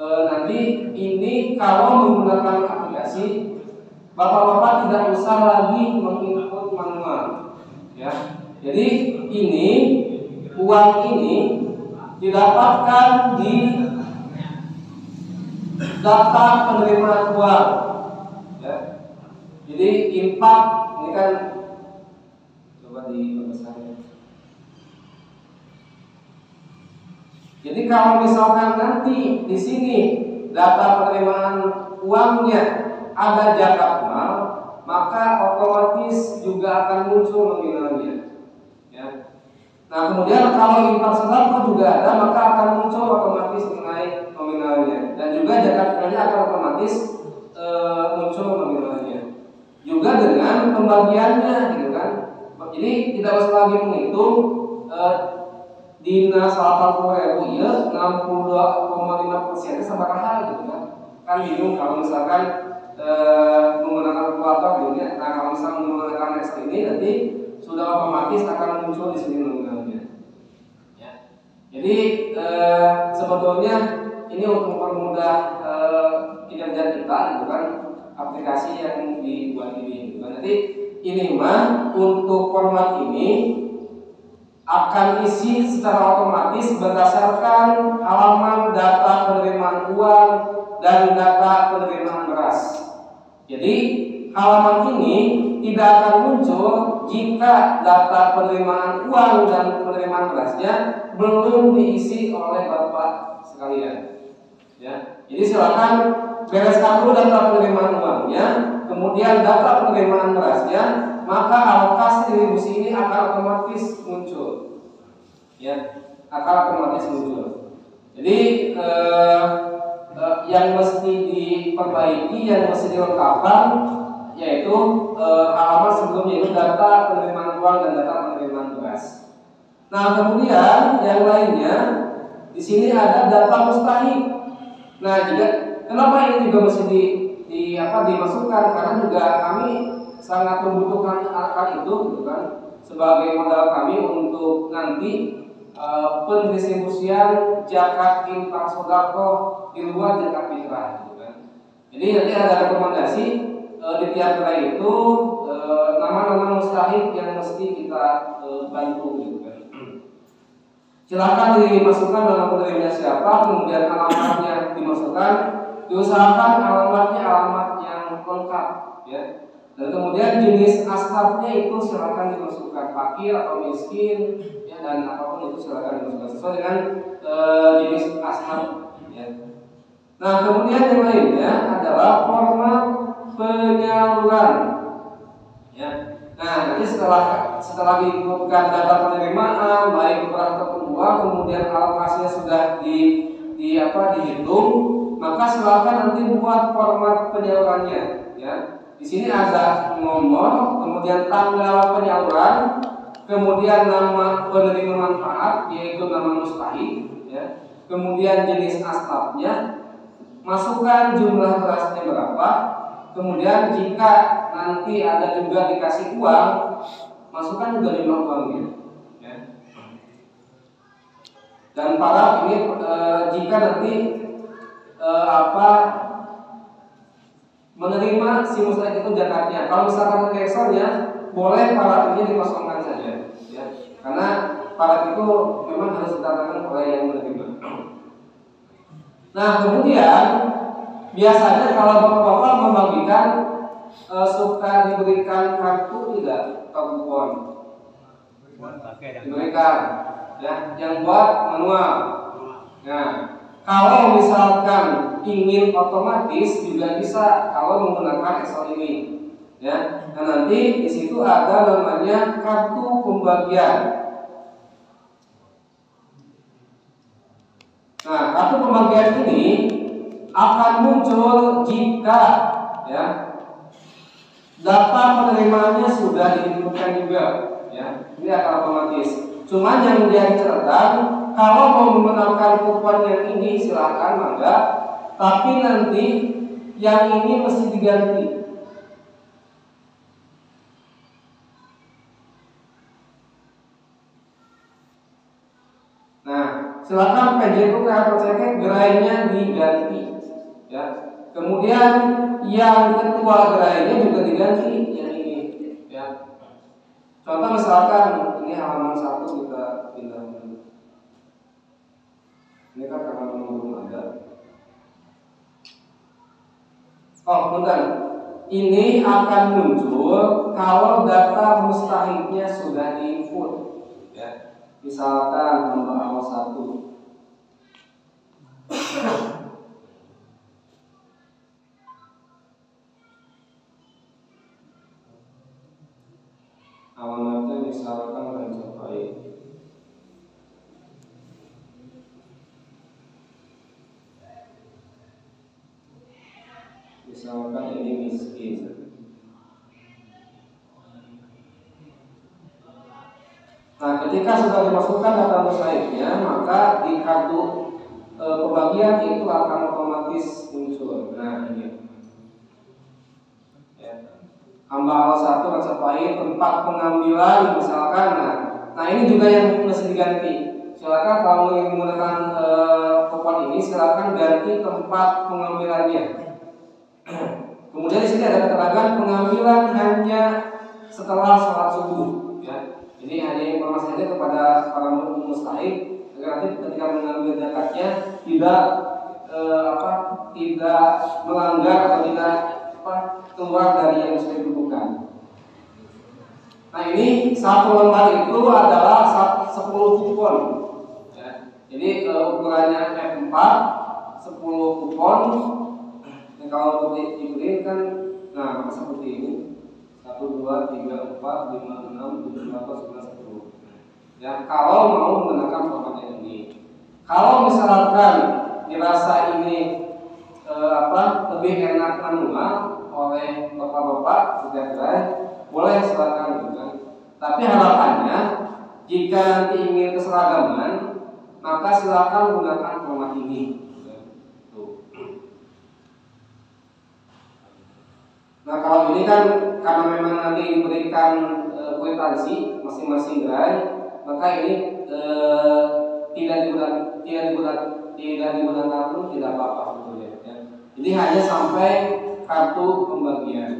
[SPEAKER 1] Nanti ini kalau menggunakan aplikasi, bapak-bapak tidak usah lagi menginput manual ya. Jadi ini uang ini didapatkan di data penerimaan uang ya. Jadi infak ini kan coba dibesar ya. Jadi kalau misalkan nanti di sini data penerimaan uangnya ada zakat mal, maka otomatis juga akan muncul nominalnya. Ya. Nah kemudian kalau infak sedekah juga ada, maka akan muncul otomatis nilai nominalnya, dan juga zakat malnya akan otomatis muncul nominalnya. Juga dengan pembagiannya, gitu kan? Jadi tidak usah lagi menghitung dina 80.000 ya 62,5% sabaraha gitu kan. Kan bingung kalau misalkan menggunakan kalkulator gitu ya. Nah kalau misalkan menggunakan Excel ini nanti sudah otomatis akan muncul di sini nominalnya. Ya. Jadi sebetulnya ini untuk mempermudah kinerja kita gitu kan, aplikasi yang dibuat ini gitu kan. Nanti ini mah untuk format ini akan isi secara otomatis berdasarkan halaman data penerimaan uang dan data penerimaan beras. Jadi halaman ini tidak akan muncul jika data penerimaan uang dan penerimaan berasnya belum diisi oleh bapak sekalian. Ya, jadi silakan bereskan dulu data penerimaan uangnya, kemudian data penerimaan berasnya, maka alokasi distribusi ini akan otomatis muncul. Ya, akan otomatis muncul. Jadi yang mesti diperbaiki, yang mesti dilengkapkan, yaitu halaman sebelumnya itu data penerimaan uang dan data penerimaan beras. Nah kemudian yang lainnya di sini ada data mustahik. Nah juga kenapa ini juga mesti dimasukkan, karena juga kami sangat membutuhkan akan itu gitu kan, sebagai modal kami untuk nanti pendistribusian zakat infak sedekah di luar zakat fitrah gitu kan. Jadi nanti ada rekomendasi di tiap wilayah itu nama-nama mustahik yang mesti kita bantu gitu kan. Silakan dimasukkan dalam penerimanya siapa, kemudian alamatnya dimasukkan, diusahakan alamatnya alamat yang lengkap ya. Dan kemudian jenis asnafnya itu silakan dimasukkan, fakir atau miskin ya, dan apapun itu silakan dimasukkan sesuai dengan jenis asnaf ya. Nah kemudian yang lainnya adalah format penyaluran ya. Nah nanti setelah diinputkan data penerimaan baik beras ataupun uang, kemudian alokasinya sudah dihitung, maka silakan nanti buat format penyalurannya ya. Di sini ada nomor, kemudian tanggal penyaluran, kemudian nama penerima manfaat yaitu nama mustahik ya. Kemudian jenis asnafnya, masukkan jumlah berasnya berapa, kemudian jika nanti ada juga dikasih uang, masukkan juga jumlah uangnya ya. Dan para ini jika nanti menerima si mustahik itu zakatnya, kalau misalkan ke Excelnya boleh para ini dikosongkan saja ya. Karena para itu memang harus ditandakan oleh yang menerima. Nah kemudian biasanya kalau bapak-bapak membagikan suka diberikan kartu tidak atau kupon? Diberikan ya, yang buat manual. Nah kalau misalkan ingin otomatis juga bisa kalau menggunakan Excel ini ya. Nah nanti di situ ada namanya kartu pembagian. Nah kartu pembagian ini akan muncul jika ya data penerimaannya sudah diinputkan juga ya. Ini akan otomatis. Cuman yang menjadi catatan, kalau mau menggunakan kupon yang ini silakan mangga, tapi nanti yang ini mesti diganti. silakan PJK KLPCK gerainya diganti, ya. Kemudian yang ketua gerainya juga diganti yang ini, ya. Contoh misalkan ini halaman 1 kita pindah dulu. Ini kan karena belum ada. Oh, bentar. Ini akan muncul kalau data mustahiknya sudah diinput, ya. Misalkan nomor awal 1. Alamatnya misalkan mencapai misalkan ini miskin. Nah, ketika sudah dimasukkan data mustahiknya, maka di kartu pembagian itu akan otomatis muncul. Nah, ini. Ya. Hamba awal 1 Majapahit tempat pengambilan misalkan. Nah ini juga yang mesti diganti. Silakan kalau ingin menggunakan kupon ini, silakan ganti tempat pengambilannya. Kemudian di sini ada keterangan pengambilan hanya setelah sholat subuh. Ya. Ini hanya informasi saja kepada para mustahik agar nanti ketika mengambil zakatnya tidak tidak melanggar atau tidak keluar dari yang sudah ditentukan. Nah ini satu lembar itu adalah 10 kupon. Ya. Jadi ukurannya F4 10 kupon. Nah, kalau untuk dibeli kan, nah seperti ini 1, 2, 3, 4, 5, 6, 7, 8, 9, 10. Ya kalau mau menggunakan format ini. Kalau misalkan dirasa ini lebih enak manual oleh bapak-bapak sejahtera, boleh silakan juga. Tapi harapannya jika nanti ingin keseragaman, maka silakan gunakan format ini. Nah kalau ini kan karena memang nanti diberikan kwitansi masing-masing gerai, maka ini tidak digunakan pun tidak apa-apa sebetulnya. Ya. Jadi hanya sampai kartu pembagian.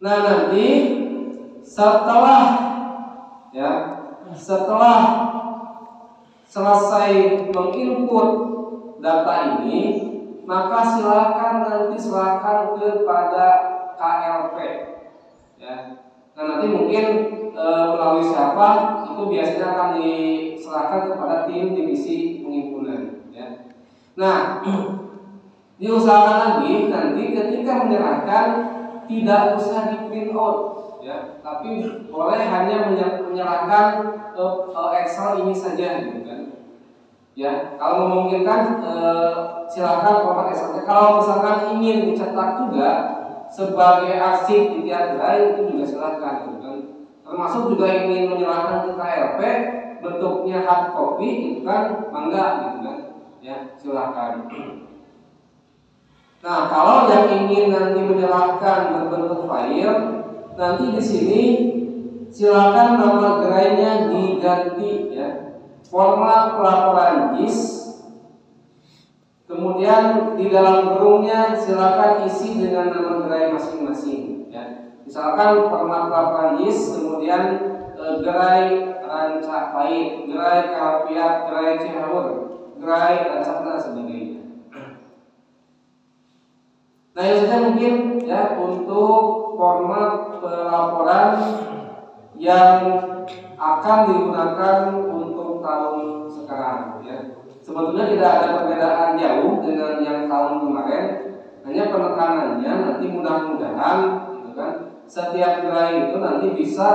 [SPEAKER 1] Nah nanti setelah selesai menginput data ini, maka silakan kepada KLP. Ya. Nah nanti mungkin melalui siapa itu biasanya akan diserahkan kepada tim divisi penghimpunan. Ya. Nah diusahakan lagi nanti ketika menyerahkan tidak usah di print out, ya, tapi boleh hanya menyerahkan Excel ini saja, gitu kan? Ya, kalau memungkinkan silakan format Excel. Kalau misalkan ingin dicetak juga sebagai arsip di tiap gerai itu juga silakan, gitu kan? Termasuk juga ingin menyerahkan ke KLP bentuknya hard copy, itu kan mangga, gitu kan? Ya, silakan. Nah, kalau yang ingin nanti menyerahkan berbentuk file, nanti di sini silakan nama gerainya diganti, ya. Format pelaporan JIS. Kemudian di dalam burungnya silakan isi dengan nama gerai masing-masing, ya. Misalkan format pelaporan JIS, kemudian gerai Ranca Pahit, gerai Kalapiat, gerai Cihaur, gerai Ranca dan sebagainya. Nah itu saja mungkin ya untuk format pelaporan yang akan digunakan untuk tahun sekarang, ya. Sebetulnya tidak ada perbedaan jauh dengan yang tahun kemarin, hanya penekanannya nanti mudah-mudahan, gitu kan, setiap gerai itu nanti bisa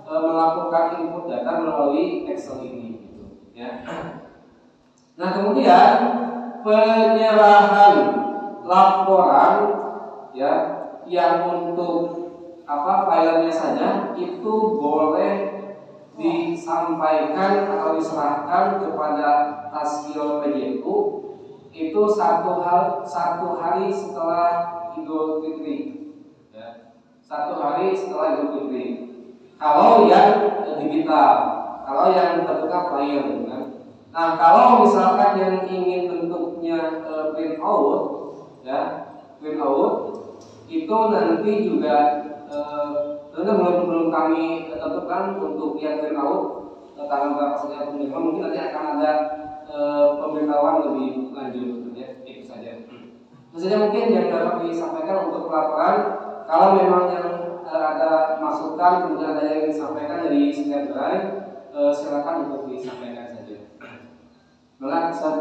[SPEAKER 1] melakukan input data melalui Excel ini, gitu, ya. Nah kemudian penyerahan laporan, ya, yang untuk filenya saja itu boleh disampaikan atau diserahkan kepada Taskil PJQ itu satu hari setelah Idul Fitri, ya. 1 hari setelah Idul Fitri. Kalau yang digital, Kalau yang bentuknya flyer, gitu kan. Nah, kalau misalkan yang ingin bentuknya print out, ya, print out itu nanti juga belum kami tentukan untuk yang print out tanggal berapa saja pengiriman. Mungkin nanti akan ada pemberitahuan lebih lanjut, ya, itu saja. Itu saja mungkin yang dapat disampaikan untuk pelaporan. Kalau memang yang ada masukan kemudian ada yang disampaikan dari Senior Drive, silakan untuk disampaikan saja. Maka Ustaz.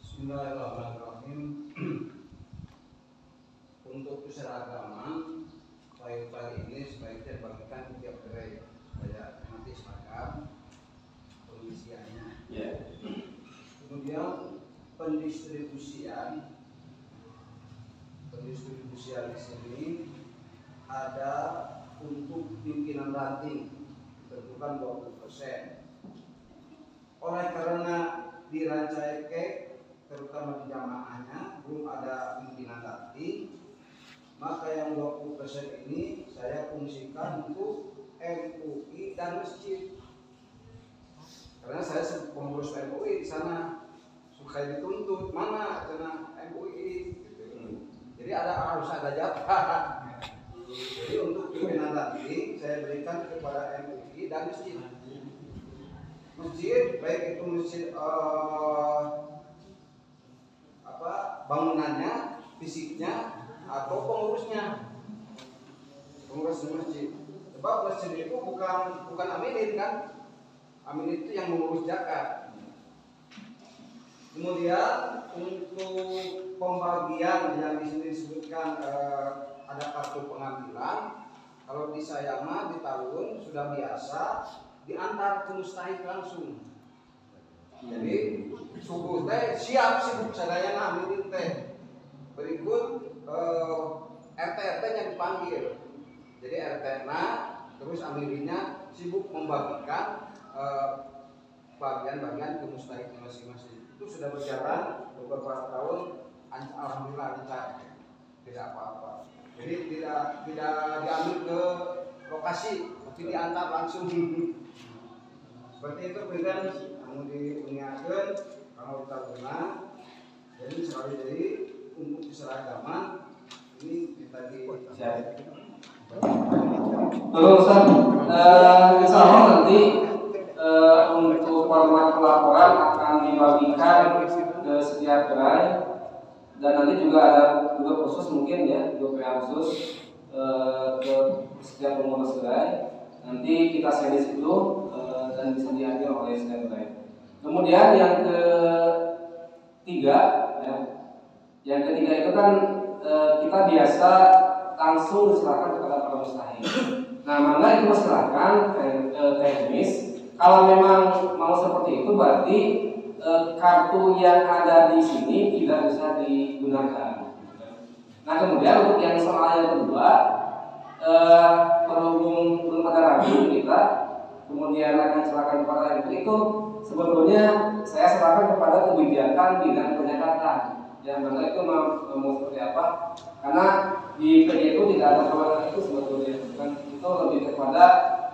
[SPEAKER 7] Bismillahirrahmanirrahim. Untuk keseragaman file-file ini sebaiknya dibagikan ke tiap gerai supaya nanti seragam pengisiannya.
[SPEAKER 1] Yeah.
[SPEAKER 7] Kemudian pendistribusian di sini ada untuk pimpinan ranting ditentukan 20%. Oleh karena di Rancaikek terutama di jamaahnya belum ada pimpinan ranting, maka yang 20% ini saya fungsikan untuk MUI dan masjid. Karena saya pengurus MUI di sana suka dituntut mana karena MUI. Jadi harus ada jatah. Jadi untuk pimpinan ranting saya berikan kepada MUI dan masjid. Masjid baik itu masjid bangunannya, fisiknya atau pengurusnya. Pengurus masjid. Sebab masjid itu bukan aminin kan? Amin itu yang mengurus zakat. Kemudian untuk pembagian yang di sini disebutkan ada kartu pengambilan. Kalau di saya mah di tahun sudah biasa diantar ke mustahik langsung. Jadi subuh teh siap sibuk sadaya ngambilin teh. Berikut RT yang dipanggil. Jadi RT terus amilinnya sibuk membagikan bagian-bagian ke mustahiknya masing-masing. Itu sudah berjalan beberapa tahun, alhamdulillah lancar, tidak apa-apa. Jadi tidak diambil ke lokasi, tapi diantar langsung. Seperti itu berikan, kamu diuniakan, kamu kita. Jadi selalu jadi untuk keseragaman ini kita
[SPEAKER 1] Halo Ustaz, insya Allah nanti untuk format pelaporan akan dibagikan ke setiap gerai dan nanti juga ada grup khusus mungkin ya, grup yang khusus ke setiap pengurus gerai. Nanti kita share di situ dan bisa diambil oleh setiap gerai. Kemudian yang ketiga, ya, yang ketiga itu kan kita biasa langsung diserahkan kepada para mustahik. Nah, maka itu silakan teknis. Kalau memang mau seperti itu berarti kartu yang ada di sini tidak bisa digunakan. Nah, kemudian untuk yang soal yang kedua, berhubung belum ada ragu kita, kemudian akan serahkan kepada itu sebetulnya saya serahkan kepada kebijakan bidang penyekatan. Yang mana itu mau seperti apa? Karena di PJ itu tidak ada kewenangan itu sebetulnya, kan itu lebih kepada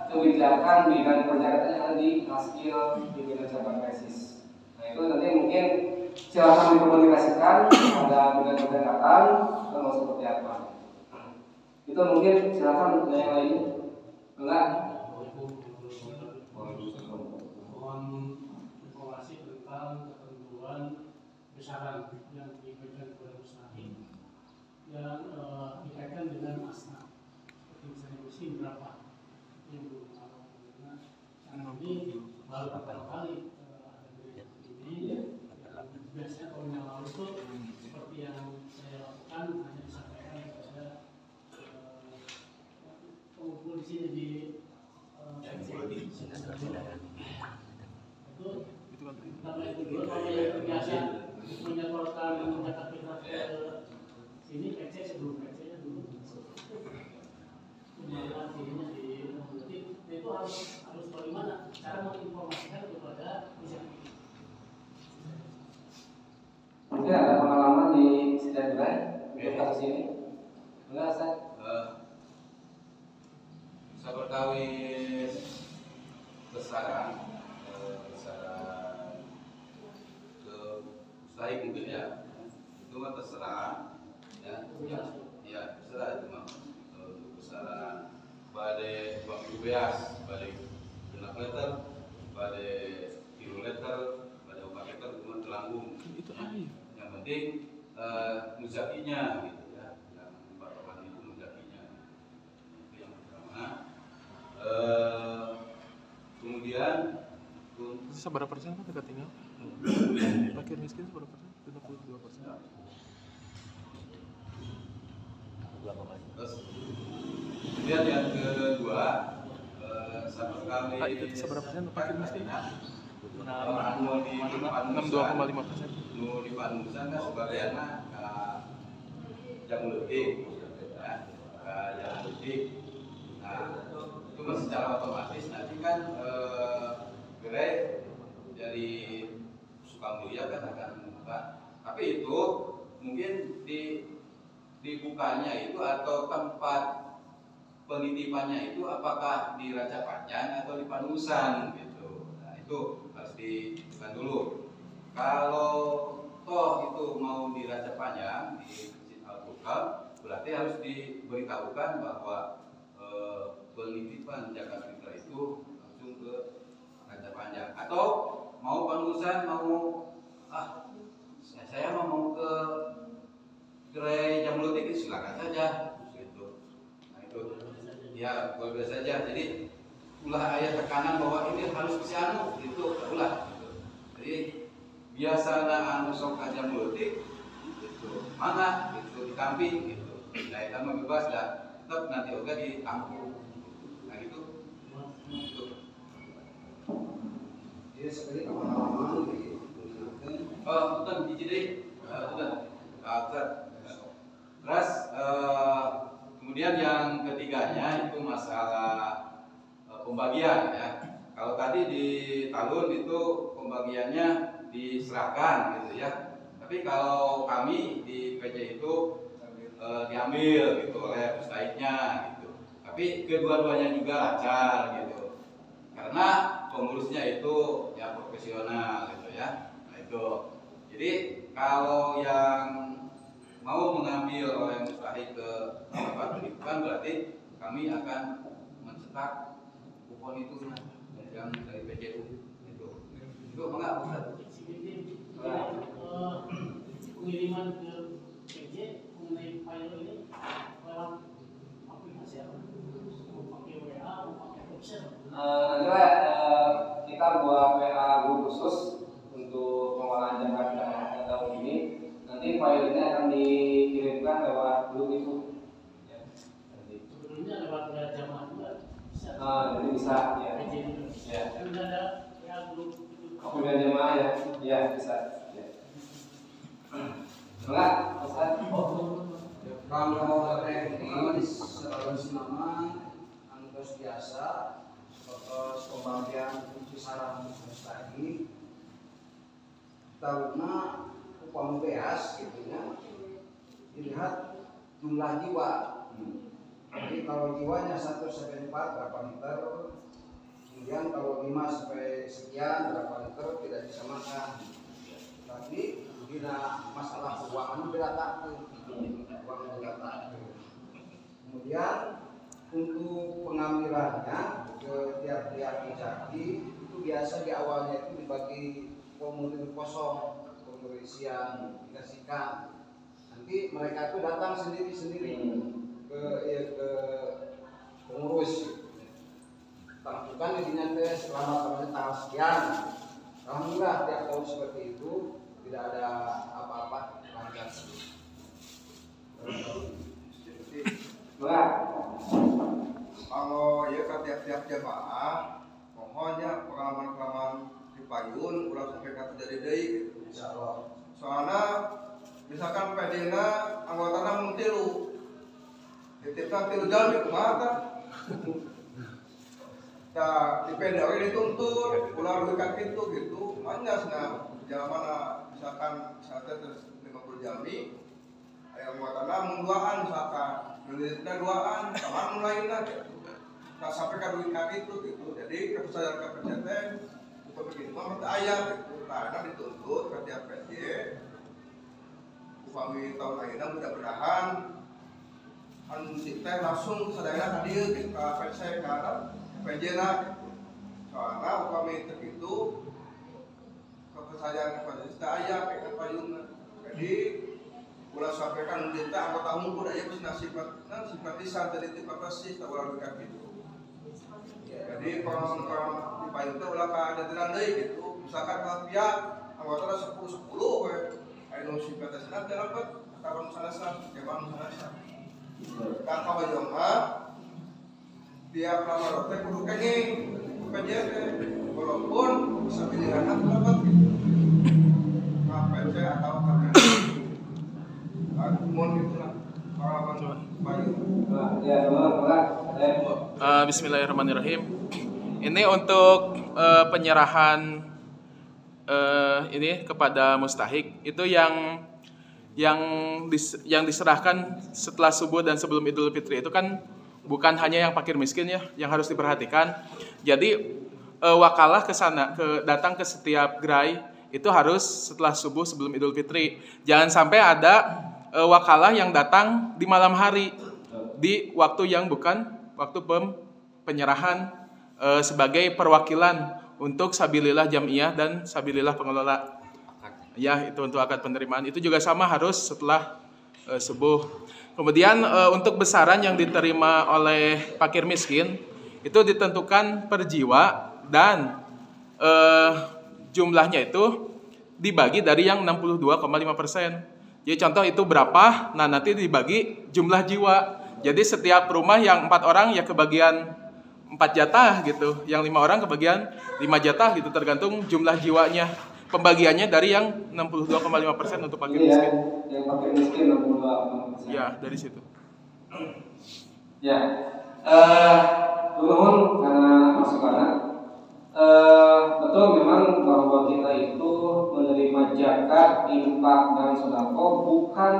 [SPEAKER 1] kebijakan bidang penyekatan yang ada di hasil pimpinan cabang resis. Nah itu nanti mungkin silakan dikomunikasikan pada bidang penyekatan atau mau seperti apa. Itu mungkin silakan yang lainnya. Enggak?
[SPEAKER 8] Mohon informasi tentang ketentuan besaran yang diberikan kepada mustahik yang dikaitkan dengan asnaf. Seperti misalnya mesin berapa yang belum tahu. Karena ini baru pertama kali ada ini. Biasanya tahun yang lalu itu seperti yang saya lakukan hanya disampaikan kepada pengumpul di sini di itu nama itu dulu kalau yang biasa menyetorkan mencatat kita ke sini PC sebelum PC nya dulu kemudian akhirnya di itu harus bagaimana cara menginformasikan kepada masyarakat.
[SPEAKER 1] Mungkin ada pengalaman di setiap gerai untuk kasus ini? Enggak, Ustaz?
[SPEAKER 9] Sahabat
[SPEAKER 4] perkawis besaran ke usaha mungkin ya, itu mah terserah ya, ya terserah itu mah untuk besaran badai waktu beas, badai 6 meter, badai kilometer, badai 4 meter cuma terlanggung. Itu aja. Yang penting muzakinya gitu ya, yang patokan itu muzakinya. Itu yang pertama. Kemudian
[SPEAKER 9] seberapa persen kan dekat tinggal? Fakir miskin seberapa persen? 52%.
[SPEAKER 4] Terus kemudian yang kedua sama sekali
[SPEAKER 9] itu seberapa persen fakir miskin?
[SPEAKER 4] 62,5%. Nu di Panusan kan sebagiannya yang lebih, yang lebih. Nah, itu secara otomatis nanti kan gerai dari Sukamulya kan akan membuka. Tapi itu mungkin dibukanya itu atau tempat penitipannya itu apakah di Raja Panjang atau di Panusan gitu. Nah, itu harus ditentukan dulu. Kalau toh itu mau di Raja Panjang di Masjid Al-Furqan, berarti harus diberitahukan bahwa penitipan zakat fitrah itu langsung ke Raja Panjang. Atau mau Panusan saya mau ke gerai Jamlutik silakan saja gitu. Nah itu ya boleh saja. Jadi ulah ayat tekanan bahwa ini harus bisa itu ulah gitu. Jadi biasanya anu sok ka Jamlutik gitu. Mana gitu di kamping gitu. Nah itu mah bebas dah. Tetap nanti oga di kampung. Nah itu.
[SPEAKER 7] Jadi sekali pengalaman gitu.
[SPEAKER 4] Oh, bukan di Cideng. Bukan. Terus kemudian yang ketiganya itu masalah pembagian ya. Kalau tadi di Talun itu pembagiannya diserahkan gitu ya. Tapi kalau kami di PJ itu diambil gitu oleh ustadznya gitu. Tapi kedua-duanya juga lancar gitu. Karena pengurusnya itu ya profesional gitu ya. Nah itu. Jadi kalau yang mau mengambil oleh mustahik ke tempat penitipan berarti kami akan mencetak kupon itu yang dari PJU itu enggak Ustaz?
[SPEAKER 8] Pengiriman ke PJ mengenai file ini lewat aplikasi apa? Mau pakai WA, mau pakai website?
[SPEAKER 1] Nanti kita buat WA group khusus untuk pengolahan zakat tahun ini. Nanti filenya akan dikirimkan lewat grup itu. Ya.
[SPEAKER 8] Sebelumnya lewat jamaah juga bisa.
[SPEAKER 1] Jadi bisa ya.
[SPEAKER 8] Ya. Kan ada ya grup itu.
[SPEAKER 1] Kemudian jamaah ya, ya bisa. Ya. Enggak, Ustaz.
[SPEAKER 7] Kalau teknis nama angkos biasa, terus pembagian kisaran mustahik, tahunnya upah beas gitu ya, dilihat jumlah jiwa. Jadi kalau jiwanya 1/4 berapa liter, kemudian kalau 5 sampai sekian berapa liter tidak disamakan. Tapi bila masalah keuangan diratakan, uang diratakan. Kemudian untuk pengambilannya ke tiap-tiap mujaki itu biasa di awalnya itu dibagi formulir kosong. Isian dikasihkan, nanti mereka itu datang sendiri-sendiri ke pengurus, lakukan isinya selama tanggal sekian. Alhamdulillah tiap tahun seperti itu tidak ada apa-apa lancar.
[SPEAKER 4] Kalau ya ke tiap-tiap jamaah, mohonnya pengalaman-pengalaman di payun udah sampai kata jadi deui gitu. Insyaallah. Soalnya misalkan pedena anggotana mun 3. Titipna 3 jam di kumaha. Tah di peda we dituntut, ulah dekat pintu gitu. Manyasna jamanna misalkan sate terus 50 jami. Aya anggotana mun 2an misalkan, nulitna 2an, taman lainna gitu. sampai kan duit kaki itu gitu. Jadi kepercayaan KPJ itu begitu mah mata ayat gitu. Karena dituntut ke tiap PJ upami tahun akhirnya mudah-mudahan kan teh langsung sadaya hadir di PJ karena PJ na gitu. Soalnya upami itu kepercayaan kepada kita ayat kayak payung. Jadi ulah sampaikan kita anggota umum budaya bisa simpatisan dari tipe persis tak ulah dekat itu. Jadi kalau di payung itu ulah ada jalan deh gitu. Misalkan kalau pihak anggota 10 we anu simpatisan dapat tahun salasan jabang salasan. Dan kalau joma dia pelamar teh kudu kenging PJ walaupun bisa pilihan dapat gitu. PJ atau
[SPEAKER 9] Bismillahirrahmanirrahim. Ini untuk penyerahan ini kepada mustahik itu yang diserahkan setelah subuh dan sebelum Idul Fitri itu kan bukan hanya yang fakir miskin ya yang harus diperhatikan. Jadi wakalah ke sana datang ke setiap gerai itu harus setelah subuh sebelum Idul Fitri. Jangan sampai ada wakalah yang datang di malam hari di waktu yang bukan waktu penyerahan sebagai perwakilan untuk sabilillah jamiah dan sabilillah pengelola. Ya, itu untuk akad penerimaan. Itu juga sama harus setelah subuh. Kemudian untuk besaran yang diterima oleh fakir miskin itu ditentukan per jiwa dan jumlahnya itu dibagi dari yang 62,5%. Jadi contoh itu berapa? Nah nanti dibagi jumlah jiwa. Jadi setiap rumah yang 4 orang ya kebagian 4 jatah gitu. Yang 5 orang kebagian 5 jatah gitu tergantung jumlah jiwanya. Pembagiannya dari yang 62,5% untuk fakir miskin.
[SPEAKER 1] Yang fakir miskin 62,5%.
[SPEAKER 9] Ya dari situ.
[SPEAKER 1] Ya, mohon karena masukannya. Betul memang bahwa kita itu menerima zakat, infak dan sedekah bukan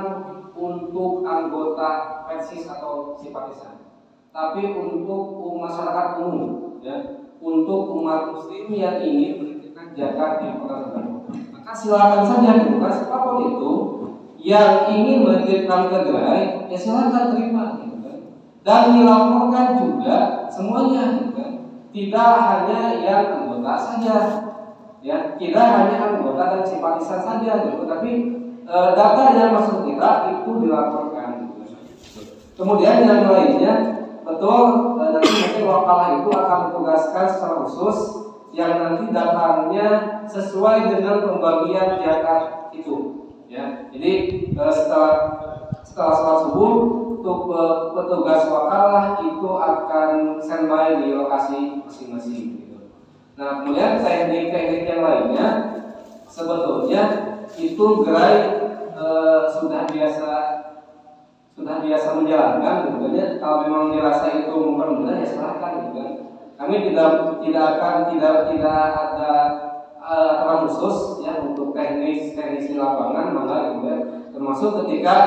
[SPEAKER 1] untuk anggota persis atau simpatisan, tapi untuk masyarakat umum, ya, untuk umat muslim yang ingin menitipkan zakat di kota tertentu. Maka silakan saja, bukan siapapun itu yang ingin menitipkan ke gerai, ya silakan terima, gitu kan. Dan dilaporkan juga semuanya, gitu kan. Tidak hanya yang anggota saja, ya, tidak hanya anggota dan simpatisan saja, gitu. Tapi data yang masuk kita itu dilaporkan. Gitu. Kemudian yang lainnya, betul nanti wakalah itu akan ditugaskan secara khusus yang nanti datanya sesuai dengan pembagian zakat itu. Ya, jadi setelah sholat subuh untuk petugas wakalah itu akan standby di lokasi masing-masing. Gitu. Nah, kemudian teknik-teknik yang lainnya sebetulnya itu gerai sudah biasa menjalankan, gitu kan ya. Kalau memang dirasa itu mempermudah ya silakan, gitu kan. Kami tidak ada aturan khusus ya untuk teknis di lapangan, maka gitu kan. Termasuk ketika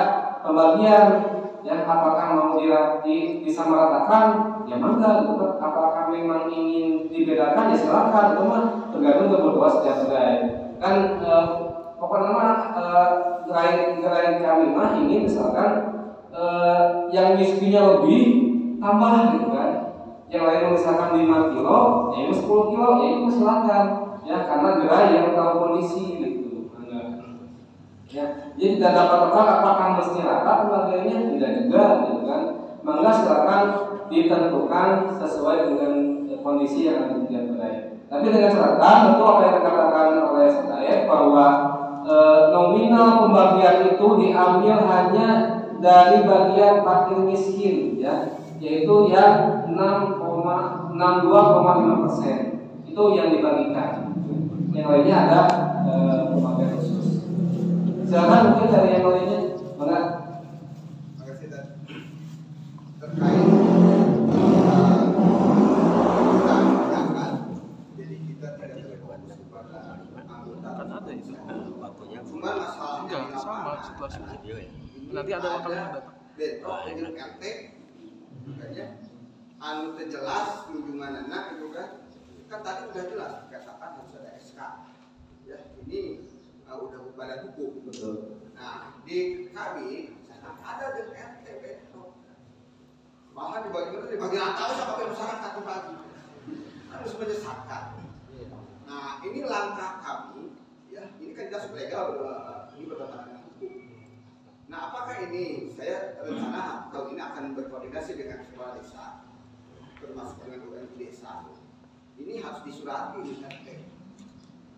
[SPEAKER 1] pembagian ya, apakah mau disamaratakan ya mangga, gitu kan. Apakah memang ingin dibedakan ya silakan, itu mah tergantung kebutuhan setiap gerai. Kan pokoknya gerai kami mah ingin misalkan yang miskinnya lebih tambah, gitu kan. Yang lain misalkan 5 kilo, ya itu 10 kilo, ya itu silakan. Ya, karena gerai yang tahu kondisi gitu. Ya, jadi tidak dapat tetap apakah mesti rata pembagiannya, tidak juga, gitu kan. Maka silakan ditentukan sesuai dengan kondisi yang ada di tiap gerai. Tapi dengan catatan betul apa yang dikatakan oleh saya bahwa nominal pembagian itu diambil hanya dari bagian fakir miskin, ya, yaitu yang 62,5%. Itu yang dibagikan. Yang lainnya ada pembagian khusus. Silakan mungkin dari yang lainnya, Bang.
[SPEAKER 7] Makasih terkait zakat. Jadi kita tidak terfokus kepada anggota.
[SPEAKER 9] Kan ada itu.
[SPEAKER 7] Cuma masalahnya
[SPEAKER 9] Enggak, sama setelah subuh. Nanti ada wakalah yang datang.
[SPEAKER 7] Bentrok dengan RT, makanya anu terjelas kunjungan anak itu kan tadi udah jelas dikatakan harus ada SK. Ya, ini udah badan hukum.
[SPEAKER 5] Betul.
[SPEAKER 7] Nah, di kami ada di RT besok. Bahkan dibagi rata sampai masyarakat pagi. Harus menyesatkan. Nah, ini langkah kami, ya, ini kan kita legal, ini bertentangan dengan hukum. Nah, apakah ini saya rencana tahun ini akan berkoordinasi dengan kepala desa, termasuk dengan UMI desa. Ini harus disurati di RT,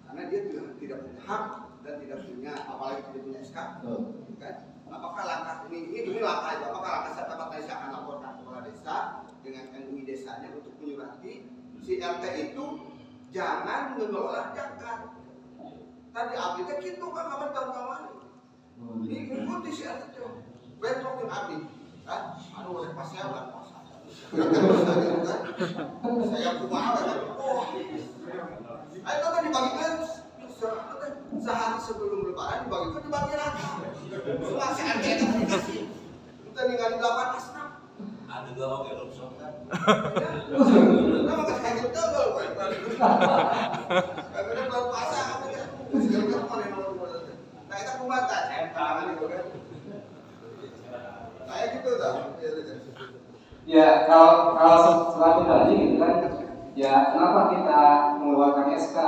[SPEAKER 7] karena dia tidak punya hak dan tidak punya, apalagi tidak punya SK, kan? Apakah langkah ini langkah itu? Apakah langkah saya saya akan laporkan kepala desa dengan MUI desanya untuk menyurati si RT itu jangan mengelola zakat. Tadi abdi teh kitu kan kawan-kawan. Ini ikuti si RT itu. Bentrok dengan abdi. Kan? Aduh oleh pasewan puasa. Saya kumaha kan. Oh. Ayo kan dibagikan sehari sebelum lebaran dibagi rata. Semua si RT itu dikasih. Kita ninggalin 8 asnaf.
[SPEAKER 2] Ada dua oke rupsok kan.
[SPEAKER 7] Nama kasih gitu tau gue. Karena bulan puasa apa ya? Sekarang mana nomor bulan? Nah itu pembatan. Kayak gitu dah.
[SPEAKER 1] Ya kalau selalu tadi gitu kan, ya kenapa kita mengeluarkan SK?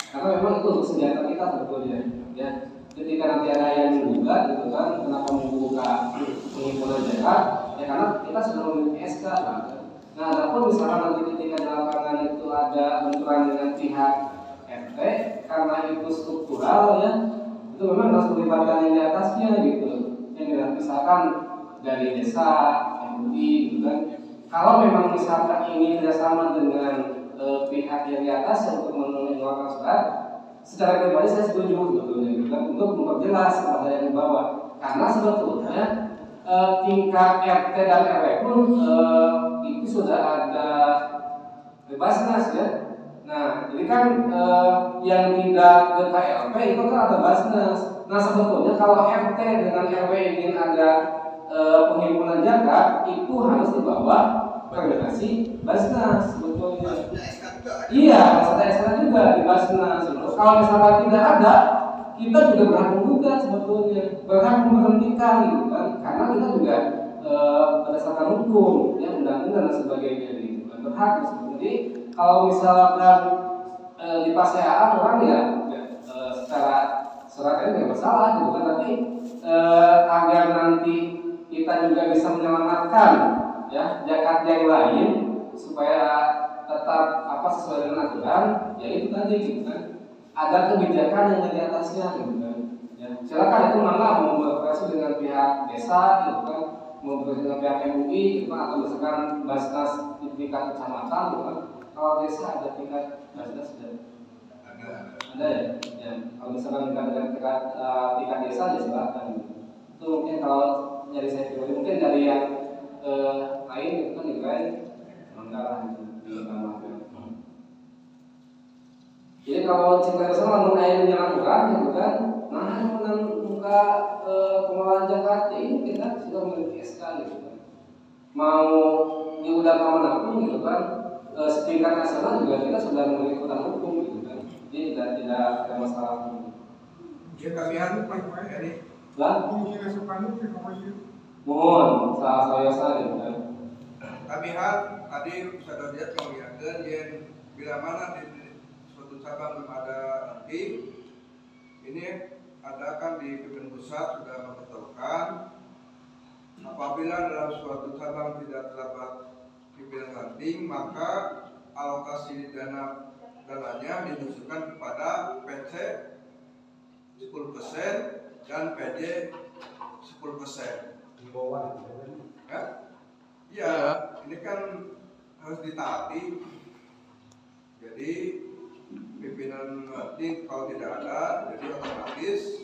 [SPEAKER 1] Karena memang itu untuk senjata kita sebetulnya. Ya, ketika nanti ada yang menduga gitu kan, kenapa membuka penghimpunan zakat? Ya karena kita sudah memiliki SK. Nah, adapun misalkan nanti ketika di lapangan itu ada benturan dengan pihak RT, karena itu struktural ya, itu memang harus melibatkan yang di atasnya gitu. Yang misalkan dari desa, MUI gitu kan. Kalau memang misalkan ini kerjasama dengan pihak yang di atas untuk mengeluarkan surat, secara pribadi saya setuju sebetulnya gitu kan, untuk memperjelas kepada yang di bawah. Karena sebetulnya tingkat RT dan RW pun itu sudah ada Basnas ya. Nah, jadi kan yang tidak ke KLP itu kan ada Basnas. Nah, sebetulnya kalau RT dengan RW ingin ada penghimpunan zakat itu harus dibawa koordinasi Basnas sebetulnya. Iya, harus ada SK juga di Basnas. Kalau misalkan tidak ada, kita juga berhak menggugat sebetulnya, berhak memberhentikan gitu kan, karena kita juga berdasarkan hukum, ya undang-undang dan sebagainya gitu, berhak sebetulnya. Jadi kalau misalkan di paseaan orang ya secara suratnya tidak masalah gitu kan, tapi agar nanti kita juga bisa menyelamatkan ya zakat yang lain supaya tetap sesuai dengan aturan, ya itu tadi gitu kan, ada kebijakan yang di atasnya gitu kan. Ya, silakan itu mana mau berkoordinasi dengan pihak desa gitu kan, mau berkoordinasi dengan pihak MUI gitu kan, atau misalkan Basnas di tingkat kecamatan gitu kan. Kalau desa ada tingkat Basnas sudah ada ya. Ya, kalau misalkan tingkat desa ya silakan. Itu mungkin kalau dari saya pribadi, mungkin dari yang lain itu kan juga anggaran itu. Jadi kalau cinta bersama mau ayat menyerang orang gitu kan, nah membuka pengelolaan zakat ini kita sudah memiliki SK gitu kan. Mau di udara manapun gitu kan, setingkat nasional juga kita sudah memiliki aturan hukum gitu kan. Jadi tidak ada masalah.
[SPEAKER 3] Ya kami harus pakai ini.
[SPEAKER 1] Lah,
[SPEAKER 3] mungkin asupan itu kemarin.
[SPEAKER 1] mohon saya gitu kan.
[SPEAKER 4] Kami harap tadi sudah lihat mengingatkan yang bila mana di suatu cabang belum ada ranting, ini adakan di pimpinan pusat sudah memberitahukan apabila dalam suatu cabang tidak terdapat pimpinan ranting, maka alokasi dananya diusulkan kepada PC 10% dan PD 10%.
[SPEAKER 7] Di bawah
[SPEAKER 4] Ya? Ya, ini kan harus ditaati. Jadi pimpinan ranting kalau tidak ada, jadi otomatis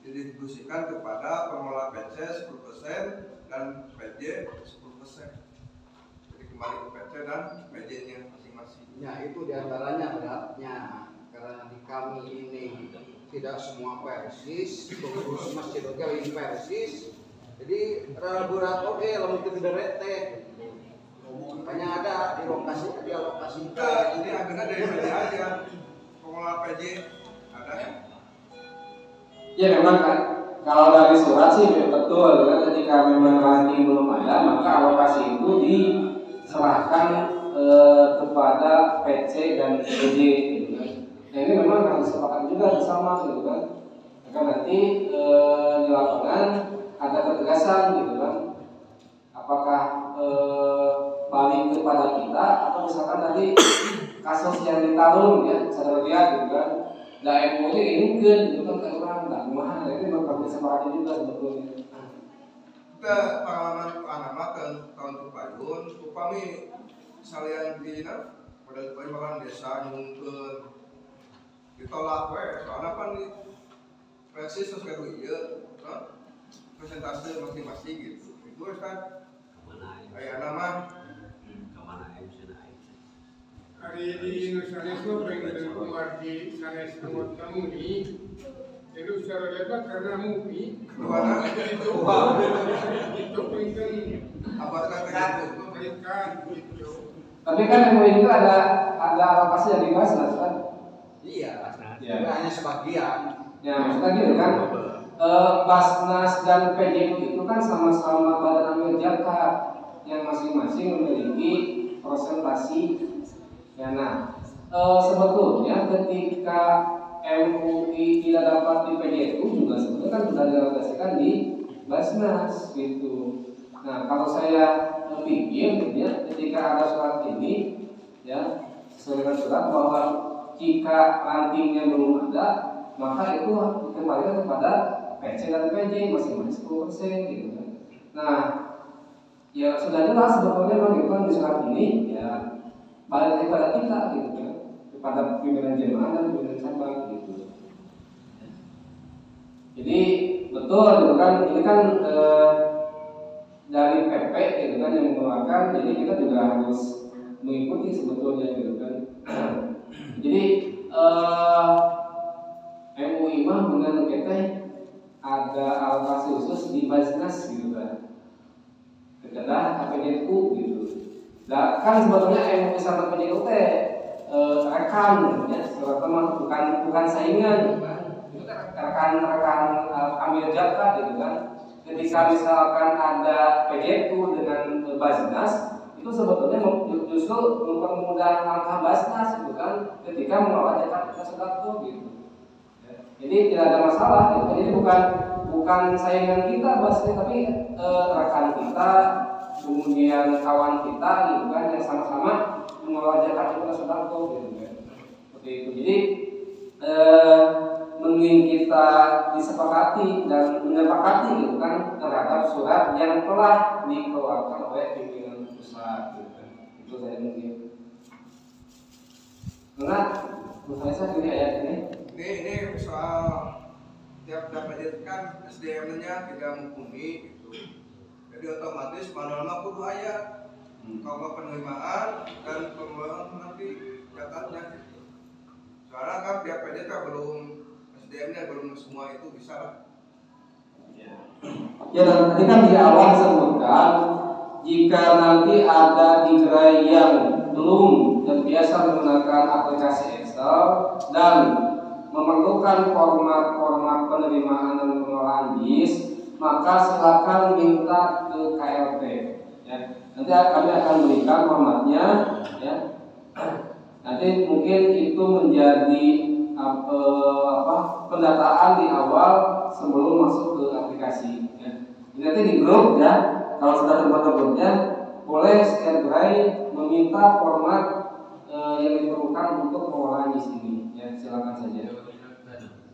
[SPEAKER 4] didistribusikan kepada pengelola PC 10% dan PJ 10%. Jadi kembali ke PC dan PJ-nya masing-masing.
[SPEAKER 7] Ya itu diantaranya beratnya, karena di kami ini tidak semua persis, pengurus masjid oke ini persis. Jadi berat oke, lalu itu tidak rete. Banyak ada di lokasi
[SPEAKER 4] Enggak, jadi ambilnya dari PJ aja. Pengelola PJ ada ya?
[SPEAKER 1] Ya memang kan, kalau dari surat sih betul kan, ketika memang ranking belum ada maka alokasi itu diserahkan kepada PC dan PJ gitu kan. Nah ini memang harus disepakati juga bersama gitu kan. Agar nanti di lapangan ada ketegasan gitu kan. Apakah balik kepada kita atau misalkan tadi kasus yang di Tarung ya, sadar lihat gitu kan. Da MUI ini gitu kan ke orang enggak kumaha, ini bakal disepakati juga sebetulnya.
[SPEAKER 4] Kita pengalaman anak tahun Tupayun, upami salian dina pada Tupayun makan desa nyungkeun ditolak we, soalnya kan di resis terus kayak iya, presentase masing-masing gitu. Itu kan kayak nama
[SPEAKER 3] hari di Indonesia pengen keluar di sanes anggota MUI, jadi secara lebar karena MUI
[SPEAKER 4] mana
[SPEAKER 3] itu pengen
[SPEAKER 4] apakah itu
[SPEAKER 3] memberikan gitu.
[SPEAKER 1] Tapi kan MUI itu ada alokasi yang dibahas kan?
[SPEAKER 7] Iya,
[SPEAKER 1] Ya.
[SPEAKER 7] hanya sebagian.
[SPEAKER 1] Ya maksudnya gitu kan, Basnas dan PJ itu kan sama-sama badan amil zakat yang masing-masing memiliki presentasi. Ya, nah, sebetulnya ketika MUI tidak dapat di PJU juga sebetulnya kan sudah dialokasikan di Basnas gitu. Nah, kalau saya pikir ya, ketika ada surat ini ya, sesuai dengan surat bahwa jika rantingnya belum ada, maka itu dikembalikan kepada PC dan PJ masing-masing 10% gitu kan. Nah, ya sudah jelas sebetulnya bagaimana di surat ini ya balik kepada kita gitu kan, kepada pimpinan jemaah dan pimpinan cabang gitu. Jadi betul gitu kan, ini kan dari PP gitu kan yang mengeluarkan, jadi kita juga harus mengikuti sebetulnya gitu kan. Jadi MUI mah dengan kita ada alokasi khusus di Basnas gitu kan, kepada KPJU gitu. Nah, kan sebetulnya MUI sama PJU rekan ya, sebetulnya bukan saingan, rekan amil zakat gitu kan. Ketika misalkan ada PJU dengan Basnas, itu sebetulnya justru mempermudah langkah Basnas gitu kan, ketika mengelola zakat kita sedekah gitu. Jadi tidak ada masalah gitu. Jadi bukan saingan kita Basnas, tapi rekan kita, kemudian kawan kita gitu kan, yang sama-sama mengelola zakat kita sedekah gitu kan. Seperti itu. Jadi mending kita disepakati dan menyepakati gitu kan terhadap surat yang telah dikeluarkan oleh pimpinan pusat gitu kan. Itu saya mungkin. Karena menurut saya ini ayat
[SPEAKER 4] ini soal tiap dapat kan SDM-nya tidak mumpuni gitu. Jadi otomatis manual kudu aya kalau penerimaan dan pengelolaan nanti zakatnya gitu. Soalnya kan tiap PJ belum SDM-nya belum semua itu bisa lah.
[SPEAKER 1] Ya dan tadi kan di awal disebutkan jika nanti ada di gerai yang belum terbiasa menggunakan aplikasi Excel dan memerlukan format penerimaan dan pengelolaan BIS, maka silakan minta ke KLP. Ya. Nanti kami akan berikan formatnya. Ya. Nanti mungkin itu menjadi pendataan di awal sebelum masuk ke aplikasi. Ya. Nanti di grup ya, kalau sudah terbentuk grupnya, boleh setiap gerai meminta format yang diperlukan untuk pengelolaan di sini. Ya, silakan saja.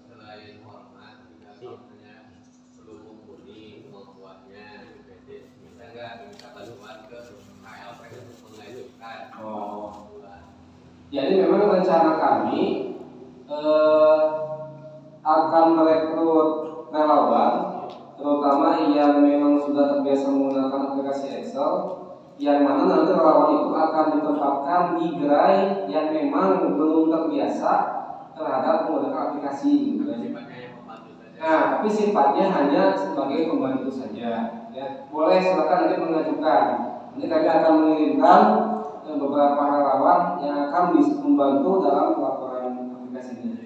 [SPEAKER 6] Selain format juga misalnya belum mumpuni kemampuannya bisa nggak minta bantuan ke KLP untuk mengajukan.
[SPEAKER 1] Jadi memang rencana kami akan merekrut relawan, terutama yang memang sudah terbiasa menggunakan aplikasi Excel, yang mana nanti relawan itu akan ditempatkan di gerai yang memang belum terbiasa terhadap menggunakan aplikasi. Nah, tapi sifatnya hanya sebagai pembantu saja. Ya, boleh silakan nanti mengajukan. Nanti kami akan mengirimkan beberapa relawan yang akan membantu dalam pelaporan aplikasi ini.